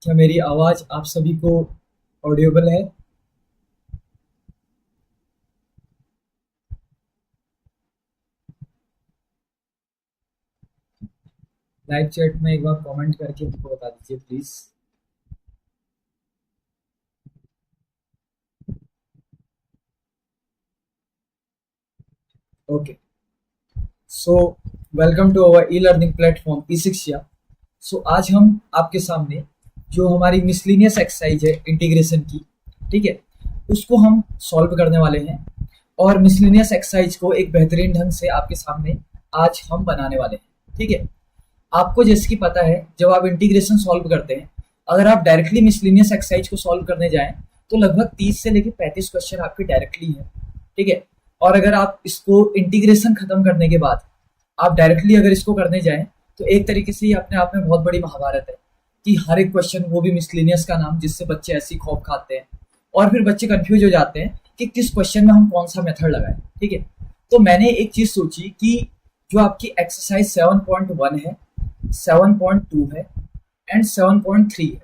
क्या मेरी आवाज आप सभी को ऑडियोबल है? लाइव चैट में एक बार कमेंट करके हमको बता दीजिए please. Okay, so welcome to our e learning platform e शिक्षा। सो आज हम आपके सामने जो हमारी मिसलिनियस एक्सरसाइज है इंटीग्रेशन की, ठीक है, उसको हम सॉल्व करने वाले हैं। और मिसलिनियस एक्सरसाइज को एक बेहतरीन ढंग से आपके सामने आज हम बनाने वाले हैं, ठीक है। आपको जैसे कि पता है, जब आप इंटीग्रेशन सॉल्व करते हैं, अगर आप डायरेक्टली मिसलिनियस एक्सरसाइज को सॉल्व करने जाएं तो लगभग 30 से लेकर 35 क्वेश्चन आपके डायरेक्टली हैं, ठीक है। और अगर आप इसको इंटीग्रेशन खत्म करने के बाद आप डायरेक्टली अगर इसको करने जाएं तो एक तरीके से ये अपने आप में बहुत बड़ी महाभारत है कि हर एक क्वेश्चन, वो भी मिसलिनियस का नाम, जिससे बच्चे ऐसी खौफ खाते हैं और फिर बच्चे कंफ्यूज हो जाते हैं कि किस क्वेश्चन में हम कौन सा मेथड लगाएं, ठीक है। तो मैंने एक चीज सोची कि जो आपकी एक्सरसाइज 7.1 है, 7.2 है एंड 7.3 है,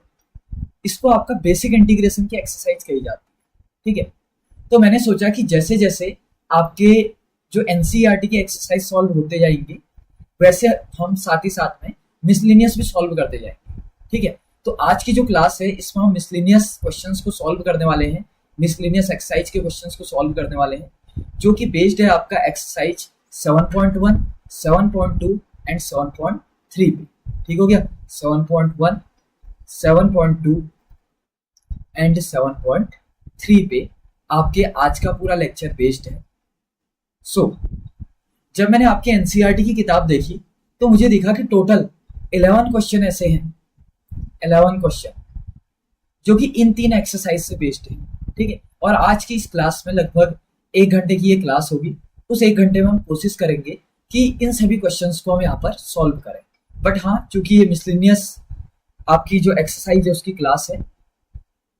इसको आपका बेसिक इंटीग्रेशन की एक्सरसाइज कही जाती है, ठीक है। तो मैंने सोचा कि जैसे जैसे आपके जो एनसीईआरटी की एक्सरसाइज सॉल्व होते जाएंगी, वैसे हम साथ ही साथ में मिसलिनियस भी सॉल्व करते जाएंगे, ठीक है। तो आज की जो क्लास है, इसमें हम मिसलिनियस क्वेश्चंस को सॉल्व करने वाले हैं, मिसलिनियस एक्सरसाइज के क्वेश्चंस को सॉल्व करने वाले हैं, जो कि बेस्ड है आपका एक्सरसाइज 7.1, 7.2 एंड 7.3 पे। ठीक हो गया, 7.1, 7.2 एंड 7.3 पे आपके आज का पूरा लेक्चर बेस्ड है। सो जब मैंने आपके एनसीईआरटी की किताब देखी तो मुझे दिखा कि टोटल 11 क्वेश्चन ऐसे हैं, 11 क्वेश्चन जो कि इन तीन एक्सरसाइज से बेस्ड है, ठीक है। और आज की इस क्लास में लगभग 1 घंटे की ये क्लास होगी। उस 1 घंटे में हम कोशिश करेंगे कि इन सभी क्वेश्चंस को हम यहाँ पर सॉल्व करें। बट हाँ, चूंकि ये मिसलिनियस आपकी जो एक्सरसाइज है उसकी क्लास है,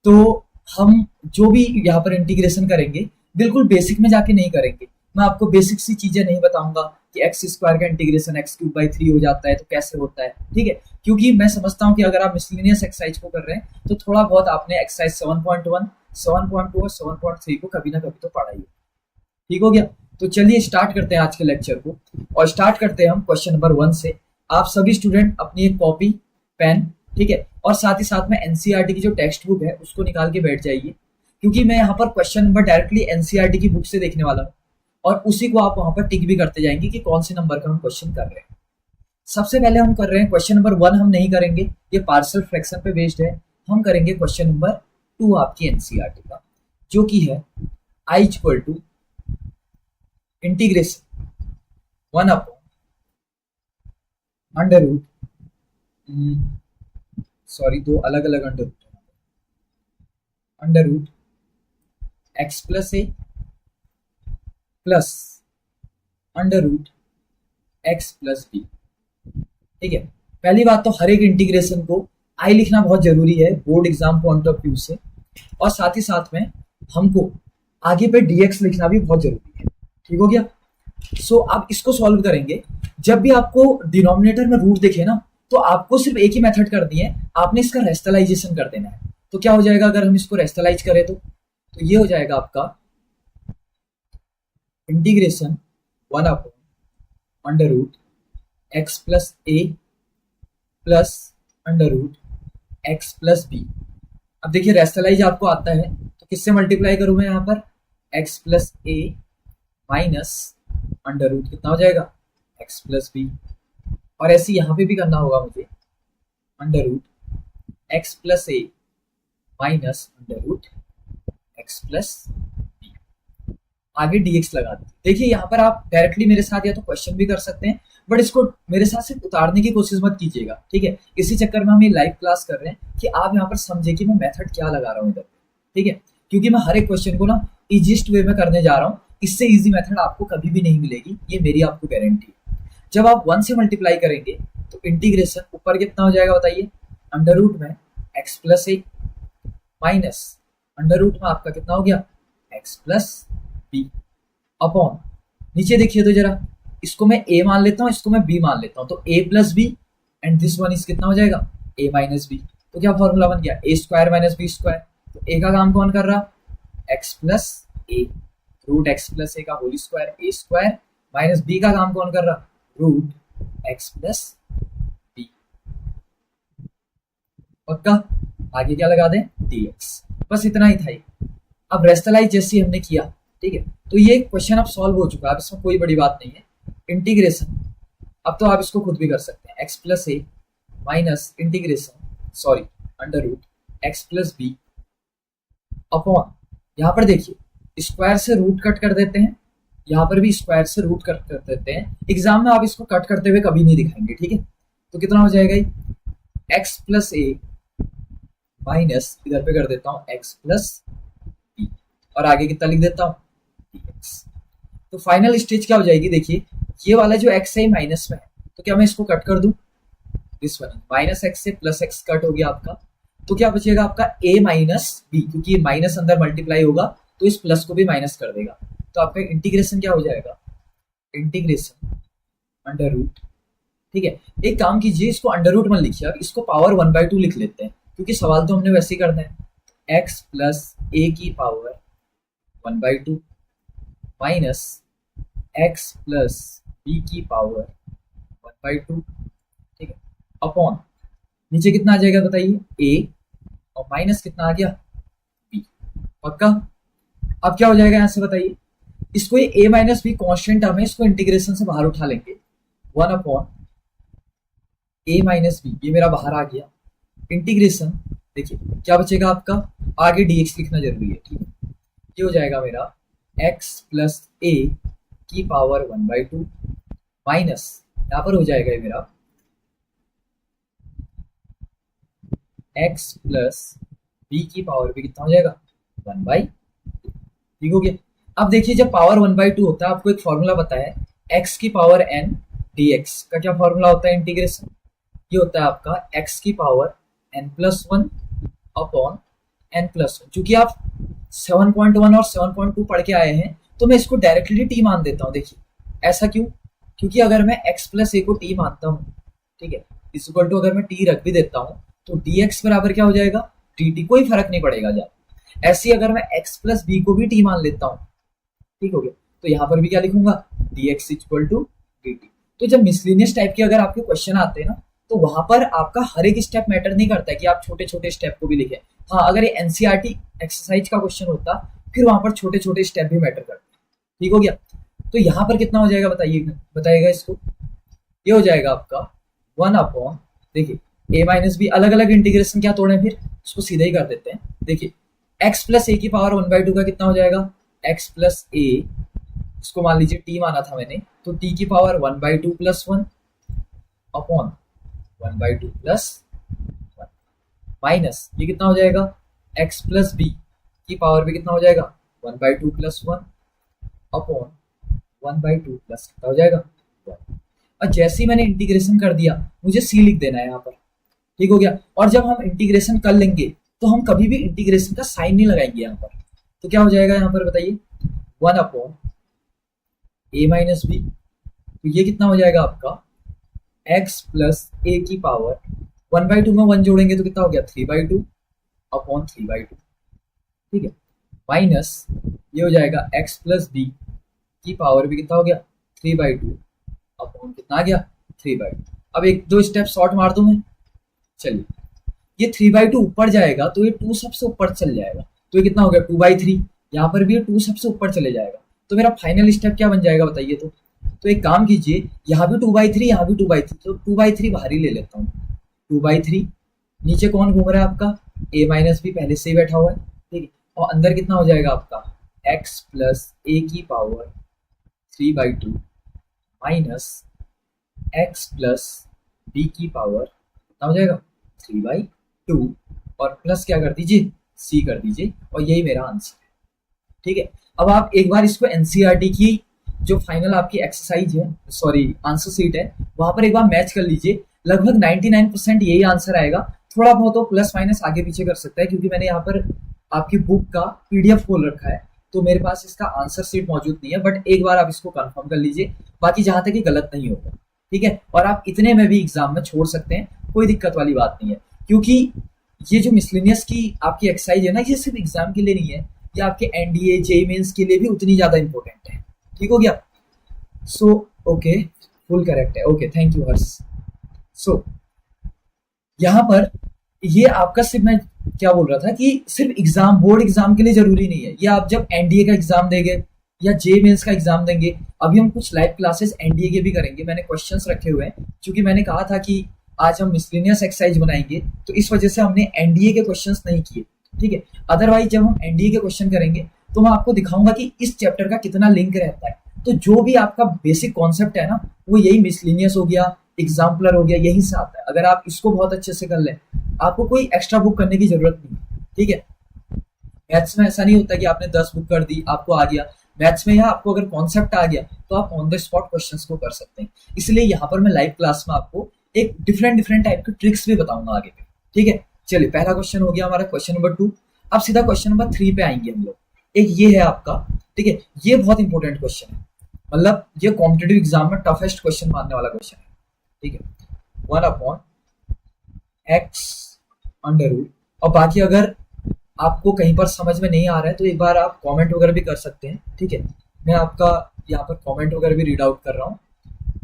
तो हम जो भी यहाँ पर इंटीग्रेशन करेंगे बिल्कुल बेसिक में जाके नहीं करेंगे। मैं आपको बेसिक सी चीजें नहीं बताऊंगा कि एक्स स्क्वायर का इंटीग्रेशन x³ by 3 हो जाता है तो कैसे होता है, ठीक है। क्योंकि मैं समझता हूँ कि अगर आप मिसलिनियस एक्सरसाइज को कर रहे हैं तो थोड़ा बहुत आपने एक्सरसाइज 7.1, 7.2 और 7.3 को कभी ना कभी तो पढ़ा ही है। ठीक हो गया, तो चलिए स्टार्ट करते हैं आज के लेक्चर को। और स्टार्ट करते हैं हम क्वेश्चन नंबर 1 से। आप सभी स्टूडेंट अपनी एक कॉपी, पेन, ठीक है, और साथ ही साथ में एनसीईआरटी की जो टेक्स्ट बुक है उसको निकाल के बैठ जाइए, क्योंकि मैं यहाँ पर क्वेश्चन नंबर डायरेक्टली एनसीईआरटी की बुक से देखने वाला हूँ और उसी को आप वहां पर टिक भी करते जाएंगे कि कौन से नंबर का हम क्वेश्चन कर रहे हैं। सबसे पहले हम कर रहे हैं क्वेश्चन नंबर 1, हम नहीं करेंगे, ये पार्शियल फ्रैक्शन पे बेस्ड है। हम करेंगे क्वेश्चन नंबर 2 आपकी एनसीईआरटी का, जो कि है I equal to integration 1 upon under root, sorry, दो अलग अलग under root, under root x plus a plus under root x plus b, ठीक है। पहली बात तो हर एक इंटीग्रेशन को आई लिखना बहुत जरूरी है board exam point of view से, और साथ ही साथ में हमको आगे पे dx लिखना भी बहुत जरूरी है। ठीक हो गया। सो आप इसको सॉल्व करेंगे, जब भी आपको डिनोमिनेटर में रूट दिखे ना, तो आपको सिर्फ एक ही मेथड कर दिए, आपने इसका रेस्टलाइजेशन कर देना है। तो क्या हो जाएगा अगर हम इसको रेस्टलाइज करें तो ये हो जाएगा आपका integration 1 upon under root x plus a plus under root x plus b. अब देखिए रेस्टलाइज आपको आता है तो किससे मल्टीप्लाई करूं मैं यहाँ पर, x plus a minus under root कितना हो जाएगा, एक्स प्लस बी। और ऐसे यहाँ पे भी करना होगा मुझे, under root x plus a minus under root x plus b, आगे dx लगा दें। देखिए यहाँ पर आप डायरेक्टली मेरे साथ या तो क्वेश्चन भी कर सकते हैं, बट इसको मेरे साथ सिर्फ उतारने की कोशिश मत कीजिएगा, ठीक है। इसी चक्कर में हम ये लाइव क्लास कर रहे हैं कि आप यहाँ पर समझे कि मैं मेथड क्या लगा रहा हूँ इधर, ठीक है। क्योंकि मैं हर एक क्वेश्चन को ना इजीस्ट वे में करने जा रहा हूँ, इससे इजी मेथड आपको कभी भी नहीं मिलेगी, ये मेरी आपको गारंटी है। जब आप 1 से मल्टीप्लाई करेंगे तो इंटीग्रेशन ऊपर कितना हो जाएगा बताइए, अंडर रूट में x plus a minus under root में आपका कितना हो गया, एक्स प्लस बी, अपॉन नीचे देखिए तो जरा, इसको मैं a मान लेता हूँ, इसको मैं b मान लेता हूँ, तो a plus B and this one is कितना हो जाएगा, a माइनस बी। तो क्या फॉर्मूला बन गया, ए स्क्वायर माइनस बी स्क्वायर। तो ए का काम कौन कर रहा, एक्स प्लस ए, रूट एक्स प्लस ए का whole square, a square, minus b का काम कौन कर रहा, रूट एक्स प्लस बी। पक्का, आगे क्या लगा दें, dx। बस इतना ही था ये। अब रेस्टलाइज जैसी हमने किया, ठीक है, तो ये क्वेश्चन अब सॉल्व हो चुका है, अब इसमें कोई बड़ी बात नहीं है। इंटीग्रेशन, अब तो आप इसको खुद भी कर सकते हैं, x plus a minus integration sorry under root x plus b upon, यहाँ पर देखिए स्क्वायर से रूट कट कर देते हैं, यहाँ पर भी स्क्वायर से रूट कट कर देते हैं। एग्जाम में आप इसको कट करते हुए कभी नहीं दिखाएंगे, ठीक है। तो कितना हो जाएगा ये, एक्स प्लस ए माइनस इधर पे कर देता हूँ एक्स प्लस बी, और आगे कितना लिख देता हूँ dx। तो फाइनल स्टेज क्या हो जाएगी, देखिए ये वाला जो x है माइनस में है, तो क्या मैं इसको कट कर दूं, दिस वन माइनस एक्स से प्लस एक्स कट हो गया आपका, तो क्या बचेगा आपका a माइनस बी, क्योंकि माइनस अंदर मल्टीप्लाई होगा तो इस प्लस को भी माइनस कर देगा। तो आपका इंटीग्रेशन क्या हो जाएगा, इंटीग्रेशन अंडर रूट, ठीक है। एक काम कीजिए, इसको अंडर रूट मत लिखिए, अब इसको पावर 1/2 लिख लेते हैं, क्योंकि सवाल तो हमने वैसे ही करना है। x प्लस ए की power 1/2 minus x plus b की पावर 1/2, ठीक है, अपॉन नीचे कितना आ जाएगा बताइए, a, और माइनस कितना आ गया b। पक्का, अब क्या हो जाएगा यहां से बताइए, इसको ये a minus b constant term है, इसको इंटीग्रेशन से बाहर उठा लेंगे, 1 अपॉन a माइनस बी, ये मेरा बाहर आ गया। इंटीग्रेशन देखिए क्या बचेगा आपका, आगे dx लिखना जरूरी है, ठीक है। ये हो जाएगा मेरा x प्लस ए की पावर 1/2 माइनस, यहां पर हो जाएगा ये मेरा x प्लस बी की पावर भी कितना हो जाएगा 1/2, ठीक हो गया। अब देखिए जब पावर 1/2 होता है, आपको एक फॉर्मूला पता है, x की पावर n dx का क्या फॉर्मूला होता है इंटीग्रेशन, ये होता है आपका x की पावर n+1 अपॉन n+1। चूंकि आप 7.1 और 7.2 पढ़ के आए हैं, तो मैं इसको डायरेक्टली टी मान देता हूँ। देखिए ऐसा क्यों, क्योंकि अगर मैं x प्लस ए को टी मानता हूँ, ठीक है, इस इक्वल टू अगर मैं टी रख भी देता हूँ, तो dx बराबर क्या हो जाएगा dt, कोई फर्क नहीं पड़ेगा जब। ऐसे ही अगर मैं x प्लस बी को भी टी मान लेता हूँ, ठीक हो गया, तो यहाँ पर भी क्या लिखूंगा dx इक्वल टू dt। तो जब मिसलिनियस टाइप के अगर आपके क्वेश्चन आते हैं ना, तो वहां पर आपका हर एक स्टेप मैटर नहीं करता है कि आप छोटे छोटे स्टेप को भी लिखें। हाँ, अगर ये एनसीईआरटी एक्सरसाइज का क्वेश्चन होता, फिर वहां पर छोटे छोटे स्टेप भी मैटर करते हैं, ठीक हो गया। तो यहाँ पर कितना हो जाएगा बताइए, बताइएगा इसको, ये हो जाएगा आपका 1 अपॉन, देखिए a माइनस बी, अलग अलग इंटीग्रेशन क्या तोड़े, फिर इसको सीधे ही कर देते हैं। देखिए x प्लस ए की पावर 1/2 का कितना हो जाएगा, x प्लस ए, इसको मान लीजिए t माना था मैंने, तो t की power 1/2 plus 1 upon 1/2 plus 1 minus ये कितना हो जाएगा, x प्लस बी की पावर भी कितना हो जाएगा 1/2 प्लस 1 अपॉन 1/2 प्लस कितना हो जाएगा 1। और जैसे ही मैंने इंटीग्रेशन कर दिया, मुझे c लिख देना है यहाँ पर, ठीक हो गया। और जब हम इंटीग्रेशन कर लेंगे, तो हम कभी भी इंटीग्रेशन का साइन नहीं लगाएंगे यहाँ पर। तो क्या हो जाएगा यहाँ पर बताइए, 1 अपॉन a माइनस बी, तो ये कितना हो जाएगा आपका x प्लस ए की पावर 1/2 में 1 जोड़ेंगे तो कितना हो गया 3/2 अपॉन 3/2, ठीक है, माइनस ये हो जाएगा x प्लस बी की पावर भी कितना हो गया 3/2 अपॉन कितना आ गया 3/2। अब एक दो स्टेप शॉर्ट मार दूं मैं, चलिए, ये 3/2 ऊपर जाएगा तो ये 2 सबसे ऊपर चल जाएगा, तो ये कितना हो गया 2/3, यहाँ पर भी ये 2 सबसे ऊपर चले जाएगा। तो मेरा फाइनल स्टेप क्या बन जाएगा बताइए। तो एक काम कीजिए, यहाँ भी 2/3, यहाँ भी 2/3, तो 2/3 बाहर ही ले लेता हूँ, 2/3, नीचे कौन घूम रहा है आपका a माइनस बी, पहले से ही बैठा हुआ है, ठीक है, और अंदर कितना हो जाएगा आपका x प्लस ए की power 3/2 minus x plus b की पावर कितना हो जाएगा 3/2, और प्लस क्या कर दीजिए c कर दीजिए, और यही मेरा आंसर है, ठीक है। अब आप एक बार इसको एनसीईआरटी की जो फाइनल आपकी एक्सरसाइज है, सॉरी आंसर सीट है, वहां पर एक बार मैच कर लीजिए, लगभग 99% यही आंसर आएगा। थोड़ा बहुत तो प्लस माइनस आगे पीछे कर सकता है, क्योंकि मैंने यहाँ पर आपकी बुक का पीडीएफ खोल रखा है, तो मेरे पास इसका आंसर सीट मौजूद नहीं है, बट एक बार आप इसको कंफर्म कर लीजिए, बाकी जहां तक ये गलत नहीं होगा, ठीक है। और आप इतने में भी एग्जाम में छोड़ सकते हैं, कोई दिक्कत वाली बात नहीं है, क्योंकि ये जो मिसलेनियस की आपकी एक्सरसाइज है ना, ये सिर्फ एग्जाम के लिए नहीं है, ये आपके एनडीए जेई मेंस के लिए भी उतनी ज्यादा इंपॉर्टेंट है। ठीक हो गया। सो ओके, फुल करेक्ट है। ओके, थैंक यू हर्ष। सो यहाँ पर ये आपका सिर्फ, मैं क्या बोल रहा था कि सिर्फ एग्जाम, बोर्ड एग्जाम के लिए जरूरी नहीं है, ये आप जब एनडीए का एग्जाम देंगे या जे मेंस का एग्जाम देंगे, अभी हम कुछ लाइव क्लासेस एनडीए के भी करेंगे, मैंने क्वेश्चंस रखे हुए हैं, क्योंकि मैंने कहा था कि आज हम मिसलेनियस एक्सरसाइज बनाएंगे, तो इस वजह से हमने एनडीए के क्वेश्चंस नहीं किए। ठीक है, अदरवाइज जब हम एनडीए के क्वेश्चन करेंगे तो मैं आपको दिखाऊंगा कि इस चैप्टर का कितना लिंक रहता है। तो जो भी आपका बेसिक कॉन्सेप्ट है ना, वो यही मिसलेनियस हो गया, एग्जाम्पलर हो गया, यहीं से आता है। अगर आप इसको बहुत अच्छे से कर लें, आपको कोई एक्स्ट्रा बुक करने की जरूरत नहीं है। ठीक है, मैथ्स में ऐसा नहीं होता कि आपने 10 बुक कर दी आपको आ गया। मैथ्स में यहाँ आपको अगर कॉन्सेप्ट आ गया तो आप ऑन द स्पॉट क्वेश्चंस को कर सकते हैं। इसलिए यहाँ पर मैं लाइव क्लास में आपको एक डिफरेंट डिफरेंट टाइप के ट्रिक्स भी बताऊंगा आगे पे। ठीक है, चलिए पहला क्वेश्चन हो गया हमारा, क्वेश्चन नंबर 2। अब सीधा क्वेश्चन नंबर 3 पे आएंगे हम लोग। एक ये है आपका, ठीक है, ये बहुत इंपॉर्टेंट क्वेश्चन है, मतलब ये कॉम्पिटेटिव एग्जाम में टफेस्ट क्वेश्चन मानने वाला क्वेश्चन है। ठीक है, 1/x अंडर रूट। और बाकी अगर आपको कहीं पर समझ में नहीं आ रहा है तो एक बार आप कमेंट वगैरह भी कर सकते हैं। ठीक है, मैं आपका यहाँ पर कमेंट वगैरह भी रीड आउट कर रहा हूँ।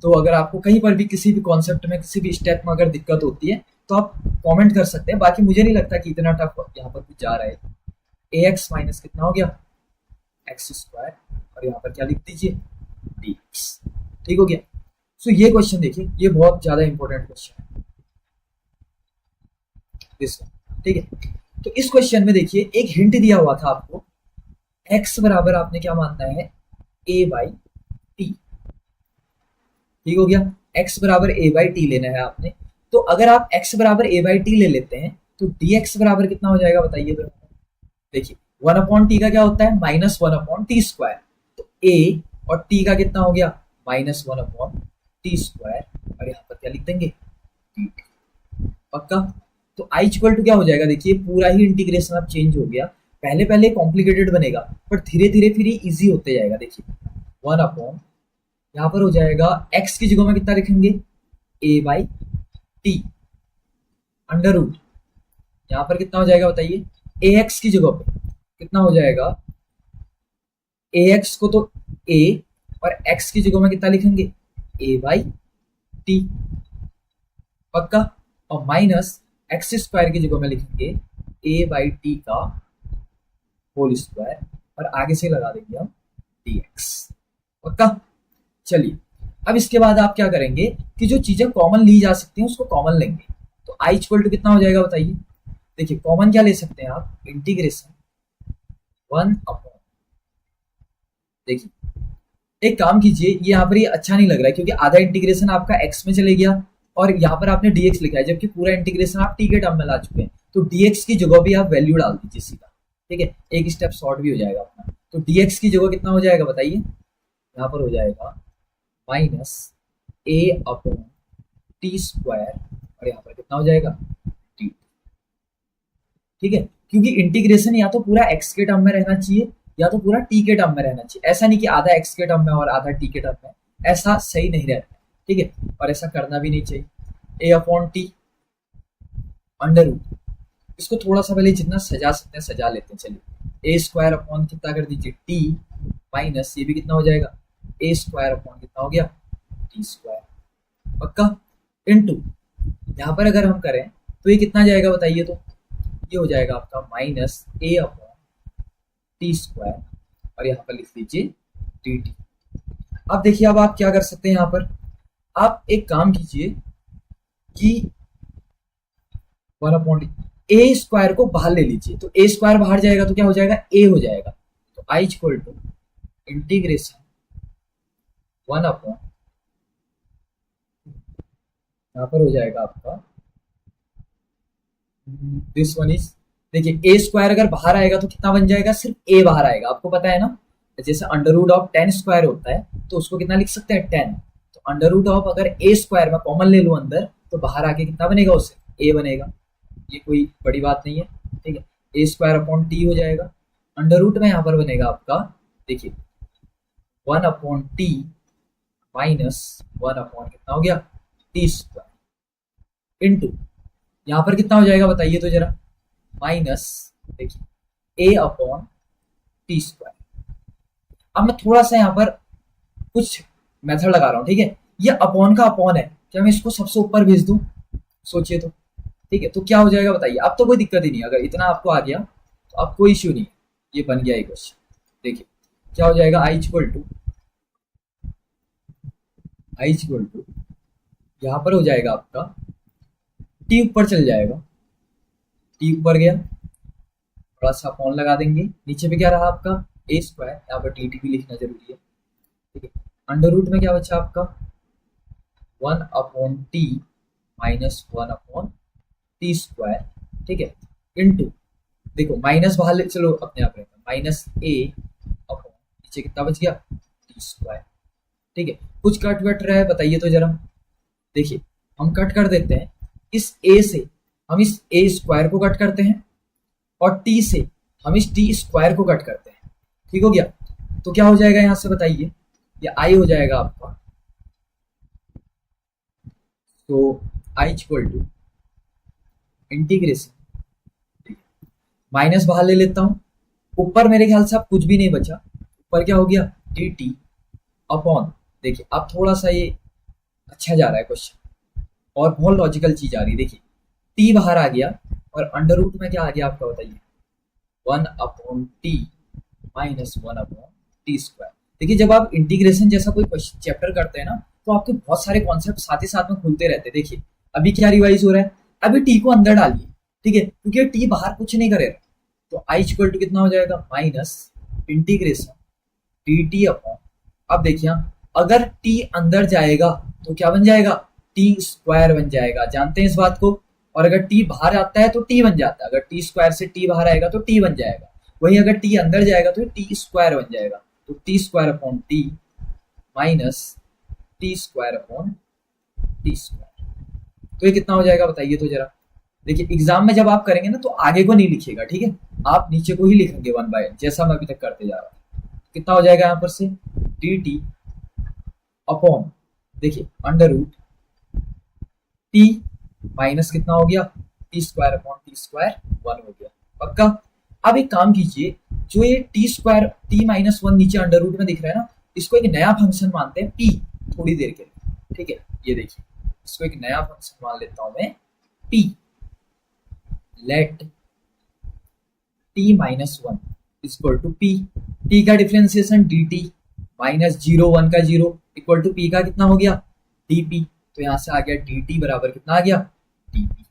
तो अगर आपको कहीं पर भी किसी भी कॉन्सेप्ट में, किसी भी स्टेप में अगर दिक्कत होती है तो आप कमेंट कर सकते हैं। बाकी मुझे नहीं लगता कि इतना टफ यहाँ पर कुछ जा रहा है। ए एक्स माइनस कितना हो गया, एक्स स्क्वायर, और यहाँ पर क्या लिख दीजिए, डी एक्स। ठीक हो गया। सो ये क्वेश्चन देखिए, ये बहुत ज्यादा इंपॉर्टेंट क्वेश्चन है दिस वन। ठीक है, तो इस क्वेश्चन में देखिए एक हिंट दिया हुआ था आपको, x बराबर आपने क्या मानना है, a बाई टी। ठीक हो गया, x बराबर a बाई टी लेना है आपने। तो अगर आप x बराबर a बाई टी ले लेते हैं तो dx बराबर कितना हो जाएगा बताइए। तो देखिए 1/t का क्या होता है, -1/t स्क्वायर। तो a और t का कितना हो गया, -1/t स्क्वायर, और यहाँ पर क्या लिख देंगे, dt। पक्का। तो i इक्वल टू क्या हो जाएगा, देखिए पूरा ही इंटीग्रेशन अब चेंज हो गया। पहले पहले कॉम्प्लिकेटेड बनेगा, पर धीरे धीरे फिर इजी होते जाएगा। देखिए 1/ यहाँ पर हो जाएगा, x की जगह में कितना लिखेंगे, a by t under root. यहाँ पर कितना हो जाएगा बताइए, ax की जगह पे कितना हो जाएगा, ax को तो a और x की जगह में कितना लिखेंगे, a बाई टी। पक्का। और माइनस एक्स स्क्वायर की जगह में लिखेंगे a बाई टी का होल स्क्वायर, और आगे से लगा देंगे हम dx। पक्का। चलिए अब इसके बाद आप क्या करेंगे कि जो चीजें कॉमन ली जा सकती हैं उसको कॉमन लेंगे। तो i इक्वल टू कितना हो जाएगा बताइए। देखिए कॉमन क्या ले सकते हैं आप, इंटीग्रेशन 1/, देखिए एक काम कीजिए, ये यहाँ पर ये अच्छा नहीं लग रहा है क्योंकि आधा इंटीग्रेशन आपका x में चले गया और यहाँ पर आपने dx लिखा है, जबकि पूरा इंटीग्रेशन आप t के टर्म में ला चुके हैं। तो dx की जगह भी आप वैल्यू डाल दीजिए सीधा। ठीक है, एक स्टेप शॉर्ट भी हो जाएगा अपना। तो dx की जगह कितना हो जाएगा बताइए, यहाँ पर हो जाएगा -a/t स्क्वायर, और यहाँ पर कितना हो जाएगा, t। ठीक है, क्योंकि इंटीग्रेशन या तो पूरा x के टर्म में रहना चाहिए या तो पूरा t के टर्म में रहना चाहिए। ऐसा नहीं कि आधा x के टर्म में और आधा t के टर्म में, ऐसा सही नहीं रहता। ठीक है, और ऐसा करना भी नहीं चाहिए। a/t अंडर रूट, इसको थोड़ा सा पहले जितना सजा सकते हैं सजा लेते हैं। चलिए a स्क्वायर अपॉन कितना कर दीजिए, t माइनस ये भी कितना हो जाएगा, a स्क्वायर अपॉन कितना हो गया, t स्क्वायर। पक्का। इनटू यहाँ पर अगर हम करें तो ये कितना जाएगा बताइए। तो ये हो जाएगा आपका -a/t स्क्वायर, और यहाँ पर लिख लीजिए dt। अब देखिए अब आप क्या कर सकते हैं, यहाँ पर आप एक काम कीजिए कि 1/, a स्क्वायर को बाहर ले लीजिए। तो a स्क्वायर बाहर जाएगा तो क्या हो जाएगा, a हो जाएगा। तो i इक्वल टू इंटीग्रेशन 1/, यहाँ पर हो जाएगा आपका दिस वन इज, देखिए a स्क्वायर अगर बाहर आएगा तो कितना बन जाएगा, सिर्फ a बाहर आएगा। आपको पता है ना, जैसे अंडर रूट ऑफ 10 स्क्वायर होता है तो उसको कितना लिख सकते हैं, 10। तो अंडर रूट ऑफ अगर a स्क्वायर में कॉमन ले लूं अंदर तो बाहर आके कितना बनेगा, उससे a बनेगा। ये कोई बड़ी बात नहीं है। ठीक है, a स्क्वायर अपॉन t हो जाएगा, अंडर रूट में यहाँ पर बनेगा आपका, देखिए 1/t माइनस 1/ कितना हो गया, t स्क्वायर, इनटू यहाँ पर कितना हो जाएगा बताइए तो जरा, माइनस, देखिए, ए अपॉन टी स्क्वायर। अब मैं थोड़ा सा यहाँ पर कुछ मेथड लगा रहा हूँ, ठीक है। ये अपॉन का अपॉन है, क्या मैं इसको सबसे ऊपर भेज दूं? सोचिए तो, ठीक है। तो क्या हो जाएगा बताइए? अब तो कोई दिक्कत ही नहीं, अगर इतना आपको आ गया तो अब कोई इश्यू नहीं। ये बन गया ये क्वेश्चन। देखिए क्या हो जाएगा, आई इक्वल टू यहाँ पर हो जाएगा आपका टी ऊपर चल जाएगा, टी ऊपर गया, थोड़ा सा अपॉन लगा देंगे, नीचे पे क्या रहा आपका ए स्क्वायर, यहाँ पर टी टी भी लिखना जरूरी है, ठीक है। अंडर रूट में क्या बचा आपका 1/t माइनस 1/t स्क्वायर, ठीक है, इनटू, देखो माइनस बाहर ले चलो, अपने आप रहेगा माइनस ए अपॉन नीचे कितना बच गया टी स्क्वायर, ठीक है। कुछ कट वट रहा है बताइए तो जरा। देखिए हम कट कर देते हैं, इस ए से हम इस ए स्क्वायर को कट करते हैं और टी से हम इस टी स्क्वायर को कट करते हैं, ठीक हो गया। तो क्या हो जाएगा यहां से बताइए, ये आई हो जाएगा आपका, तो I equal to integration, minus बाहर ले लेता हूं, ऊपर मेरे ख्याल से अब कुछ भी नहीं बचा, ऊपर क्या हो गया डी टी अपॉन, देखिए अब थोड़ा सा ये अच्छा जा रहा है क्वेश्चन और बहुत लॉजिकल चीज आ रही है। देखिए टी बाहर आ गया और अंडर रूट में क्या आ गया आपका बताइए 1/t माइनस 1/t स्क्वायर। देखिए जब आप इंटीग्रेशन जैसा कोई क्वेश्चन चैप्टर करते हैं ना, तो आपके बहुत सारे कॉन्सेप्ट साथ ही साथ में खुलते रहते हैं। देखिए अभी क्या रिवाइज हो रहा है, अभी टी को अंदर डालिए, ठीक है, क्योंकि टी बाहर कुछ नहीं करेगा। तो आई इक्वल टू कितना हो जाएगा minus integration D t upon, अब देखिए अगर टी अंदर जाएगा तो क्या बन जाएगा टी स्क्वायर बन जाएगा, जानते हैं इस बात को। और अगर टी बाहर आता है तो टी बन जाता है, अगर टी स्क्वायर से टी बाहर आएगा तो टी बन जाएगा, वहीं अगर टी अंदर जाएगा तो टी स्क्वायर बन जाएगा। तो T square upon T minus T square upon T square, तो ये कितना हो जाएगा बताइए तो जरा। देखिए एग्जाम में जब आप करेंगे ना तो आगे को नहीं लिखिएगा, ठीक है, आप नीचे को ही लिखेंगे 1/, जैसा मैं अभी तक करते जा रहा हूँ। कितना हो जाएगा यहाँ पर से डी टी अपॉन, देखिए अंडर रूट टी माइनस कितना हो गया T square upon T square 1 हो गया, पक्का। अब एक काम कीजिए, जो ये टी स्क्वायर टी माइनस 1 नीचे अंडर रूट में दिख रहा है ना, इसको एक नया फंक्शन मानते हैं पी, थोड़ी देर के लिए, ठीक है। ये देखिए इसको एक नया फंक्शन मान लेता हूं मैं p, let t minus 1 equal to p, t का डिफ्रेंसिएशन डी टी माइनस 0 1 का 0 इक्वल टू पी का कितना हो गया डी पी, तो यहां से आ गया डी टी बराबर कितना आ गया डी पी,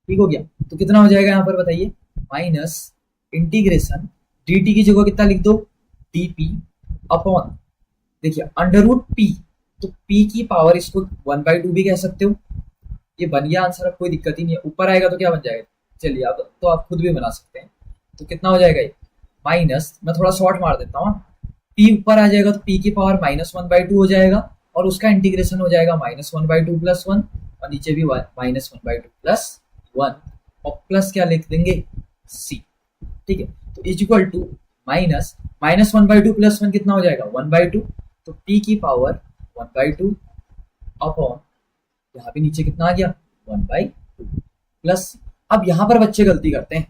ठीक हो गया। तो कितना हो जाएगा यहाँ पर बताइए माइनस इंटीग्रेशन डी टी की जगह कितना लिख दो डी पी अपॉन, देखिए अंडर रूट पी, तो पी की पावर इसको 1/2 भी कह सकते हो। ये बन गया आंसर, अब कोई दिक्कत ही नहीं है। ऊपर आएगा तो क्या बन जाएगा, चलिए आप तो आप खुद भी बना सकते हैं। तो कितना हो जाएगा ये माइनस, मैं थोड़ा शॉर्ट मार देता हूँ, पी ऊपर आ जाएगा तो पी की पावर -1/2 हो जाएगा और उसका इंटीग्रेशन हो जाएगा -1/2 + 1 और नीचे भी -1/2 + 1 और प्लस क्या लिख देंगे सी, ठीक है। तो इक्वल टू माइनस -1/2 + 1 कितना हो जाएगा 1/2, तो पी की पावर 1/2 अपॉन, यहाँ पे नीचे कितना आ गया 1/2 प्लस। अब यहाँ पर बच्चे गलती करते हैं,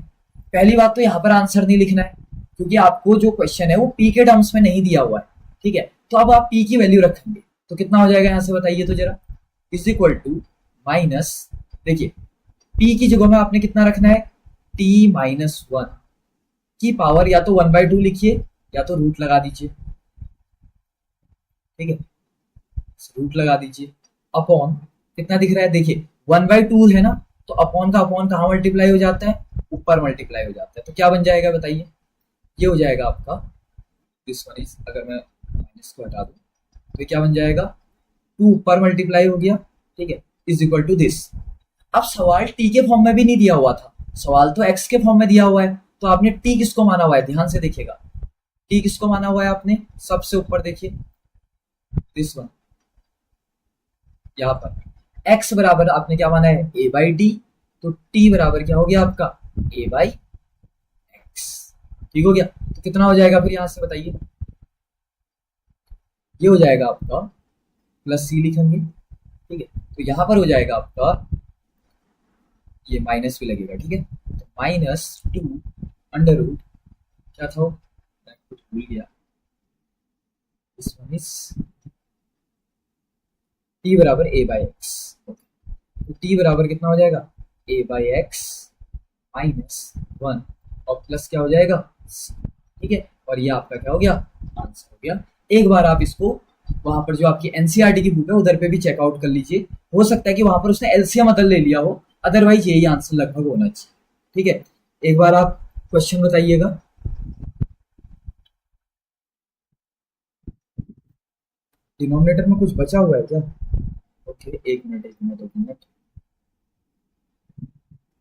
पहली बात तो यहाँ पर आंसर नहीं लिखना है क्योंकि आपको जो क्वेश्चन है वो पी के टर्म्स में नहीं दिया हुआ है, ठीक है। तो अब आप पी की वैल्यू रखेंगे तो कितना हो जाएगा यहाँ से बताइए तो जरा, इज इक्वल टू माइनस, देखिए पी की जगह में आपने कितना रखना है टी माइनस 1 की पावर, या तो 1/2 लिखिए या तो रूट लगा दीजिए, ठीक है, रूट लगा दीजिए अपॉन, कितना दिख रहा है देखिए 1/2 है ना, तो अपॉन का अपॉन कहाँ मल्टीप्लाई हो जाता है ऊपर मल्टीप्लाई हो जाता है, तो क्या बन जाएगा बताइए, ये हो जाएगा आपका दिस वन इज, अगर मैं माइनस को हटा दूं तो क्या बन जाएगा 2 ऊपर मल्टीप्लाई हो गया, ठीक है, इज इक्वल टू दिस। अब सवाल टी के फॉर्म में भी नहीं दिया हुआ था, सवाल तो एक्स के फॉर्म में दिया हुआ है, तो आपने टी किसको माना हुआ है ध्यान से देखिएगा, टी किसको माना हुआ है आपने, सबसे ऊपर देखिए दिस वन, यहाँ पर एक्स बराबर आपने क्या माना है a/d, तो टी बराबर क्या हो गया आपका a/x, ठीक हो गया। तो कितना हो जाएगा फिर यहां से बताइए, ये हो जाएगा आपका प्लस सी लिखेंगे, ठीक है। तो यहां पर हो जाएगा आपका ये माइनस भी लगेगा, ठीक है। तो -2 क्या था वो, मैं कुछ भूल गया। दिस वन इज टी बराबर ए बाई एक्स। तो टी बराबर कितना हो जाएगा, ए बाई एक्स -1 और प्लस क्या हो जाएगा, ठीक है। और ये आपका क्या हो गया, आंसर हो गया। एक बार आप इसको वहां पर जो आपकी एनसीईआरटी की बुक है उधर पे भी चेकआउट कर लीजिए, हो सकता है कि वहां पर उसने एलसीएम अदर ले लिया हो, अदरवाइज यही आंसर लगभग होना चाहिए, ठीक है। एक बार आप क्वेश्चन बताइएगा। डिनोमिनेटर में कुछ बचा हुआ है क्या? ओके, एक मिनट एक मिनट एक मिनट।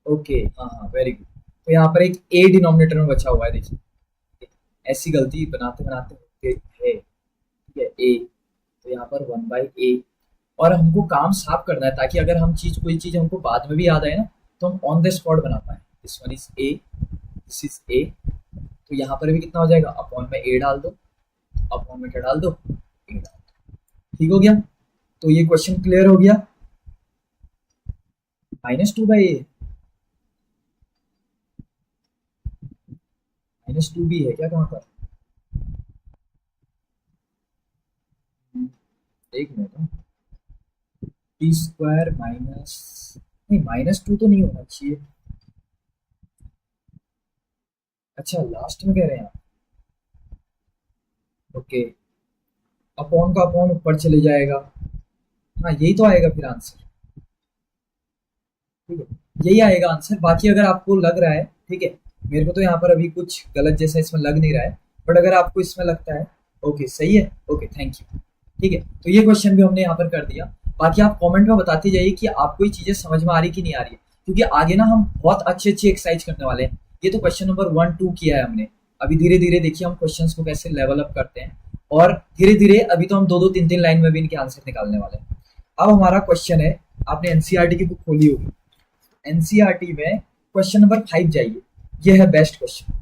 ओके, हाँ हाँ, वेरी गुड। तो यहाँ पर एक ए डिनोमिनेटर में बचा हुआ है, देखिए ऐसी गलती बनाते बनाते होते है, ठीक है। ए, तो यहाँ पर 1/a, और हमको काम साफ करना है ताकि अगर हम कोई चीज हमको बाद में भी याद आए ना तो हम ऑन द स्पॉट बना पाए। This one is a, this is a. तो यहाँ पर भी कितना हो जाएगा, अपॉन में ए डाल दो, अपॉन में क्या डाल दो, ए डाल दो, ठीक हो गया। तो ये क्वेश्चन क्लियर हो गया। -2/a, -2 भी है क्या कहाँ पर, एक मिनट हाँ। टी स्क्वायर माइनस, नहीं -2 तो नहीं होना चाहिए। अच्छा, लास्ट में कह रहे हैं आप, ओके। अपॉन का अपॉन ऊपर चले जाएगा, हाँ यही तो आएगा फिर आंसर, ठीक है, यही आएगा आंसर। बाकी अगर आपको लग रहा है, ठीक है, मेरे को तो यहाँ पर अभी कुछ गलत जैसा इसमें लग नहीं रहा है, बट अगर आपको इसमें लगता है ओके सही है, ओके थैंक यू, ठीक है। तो ये क्वेश्चन भी हमने यहाँ पर कर दिया। बाकी आप कमेंट में बताते जाइए कि आपको ये चीजें समझ में आ रही कि नहीं आ रही है, क्योंकि आगे ना हम बहुत अच्छी अच्छी एक्सरसाइज करने वाले हैं। ये तो क्वेश्चन नंबर 1 2 किया है हमने, अभी धीरे धीरे देखिए हम क्वेश्चन को कैसे लेवल अप करते हैं, और धीरे धीरे अभी तो हम 2 2 3 3 लाइन में भी इनके आंसर निकालने वाले हैं। अब हमारा क्वेश्चन है, आपने एनसीईआरटी की बुक खोली होगी, एनसीईआरटी में क्वेश्चन नंबर 5 जाइए, यह है बेस्ट क्वेश्चन।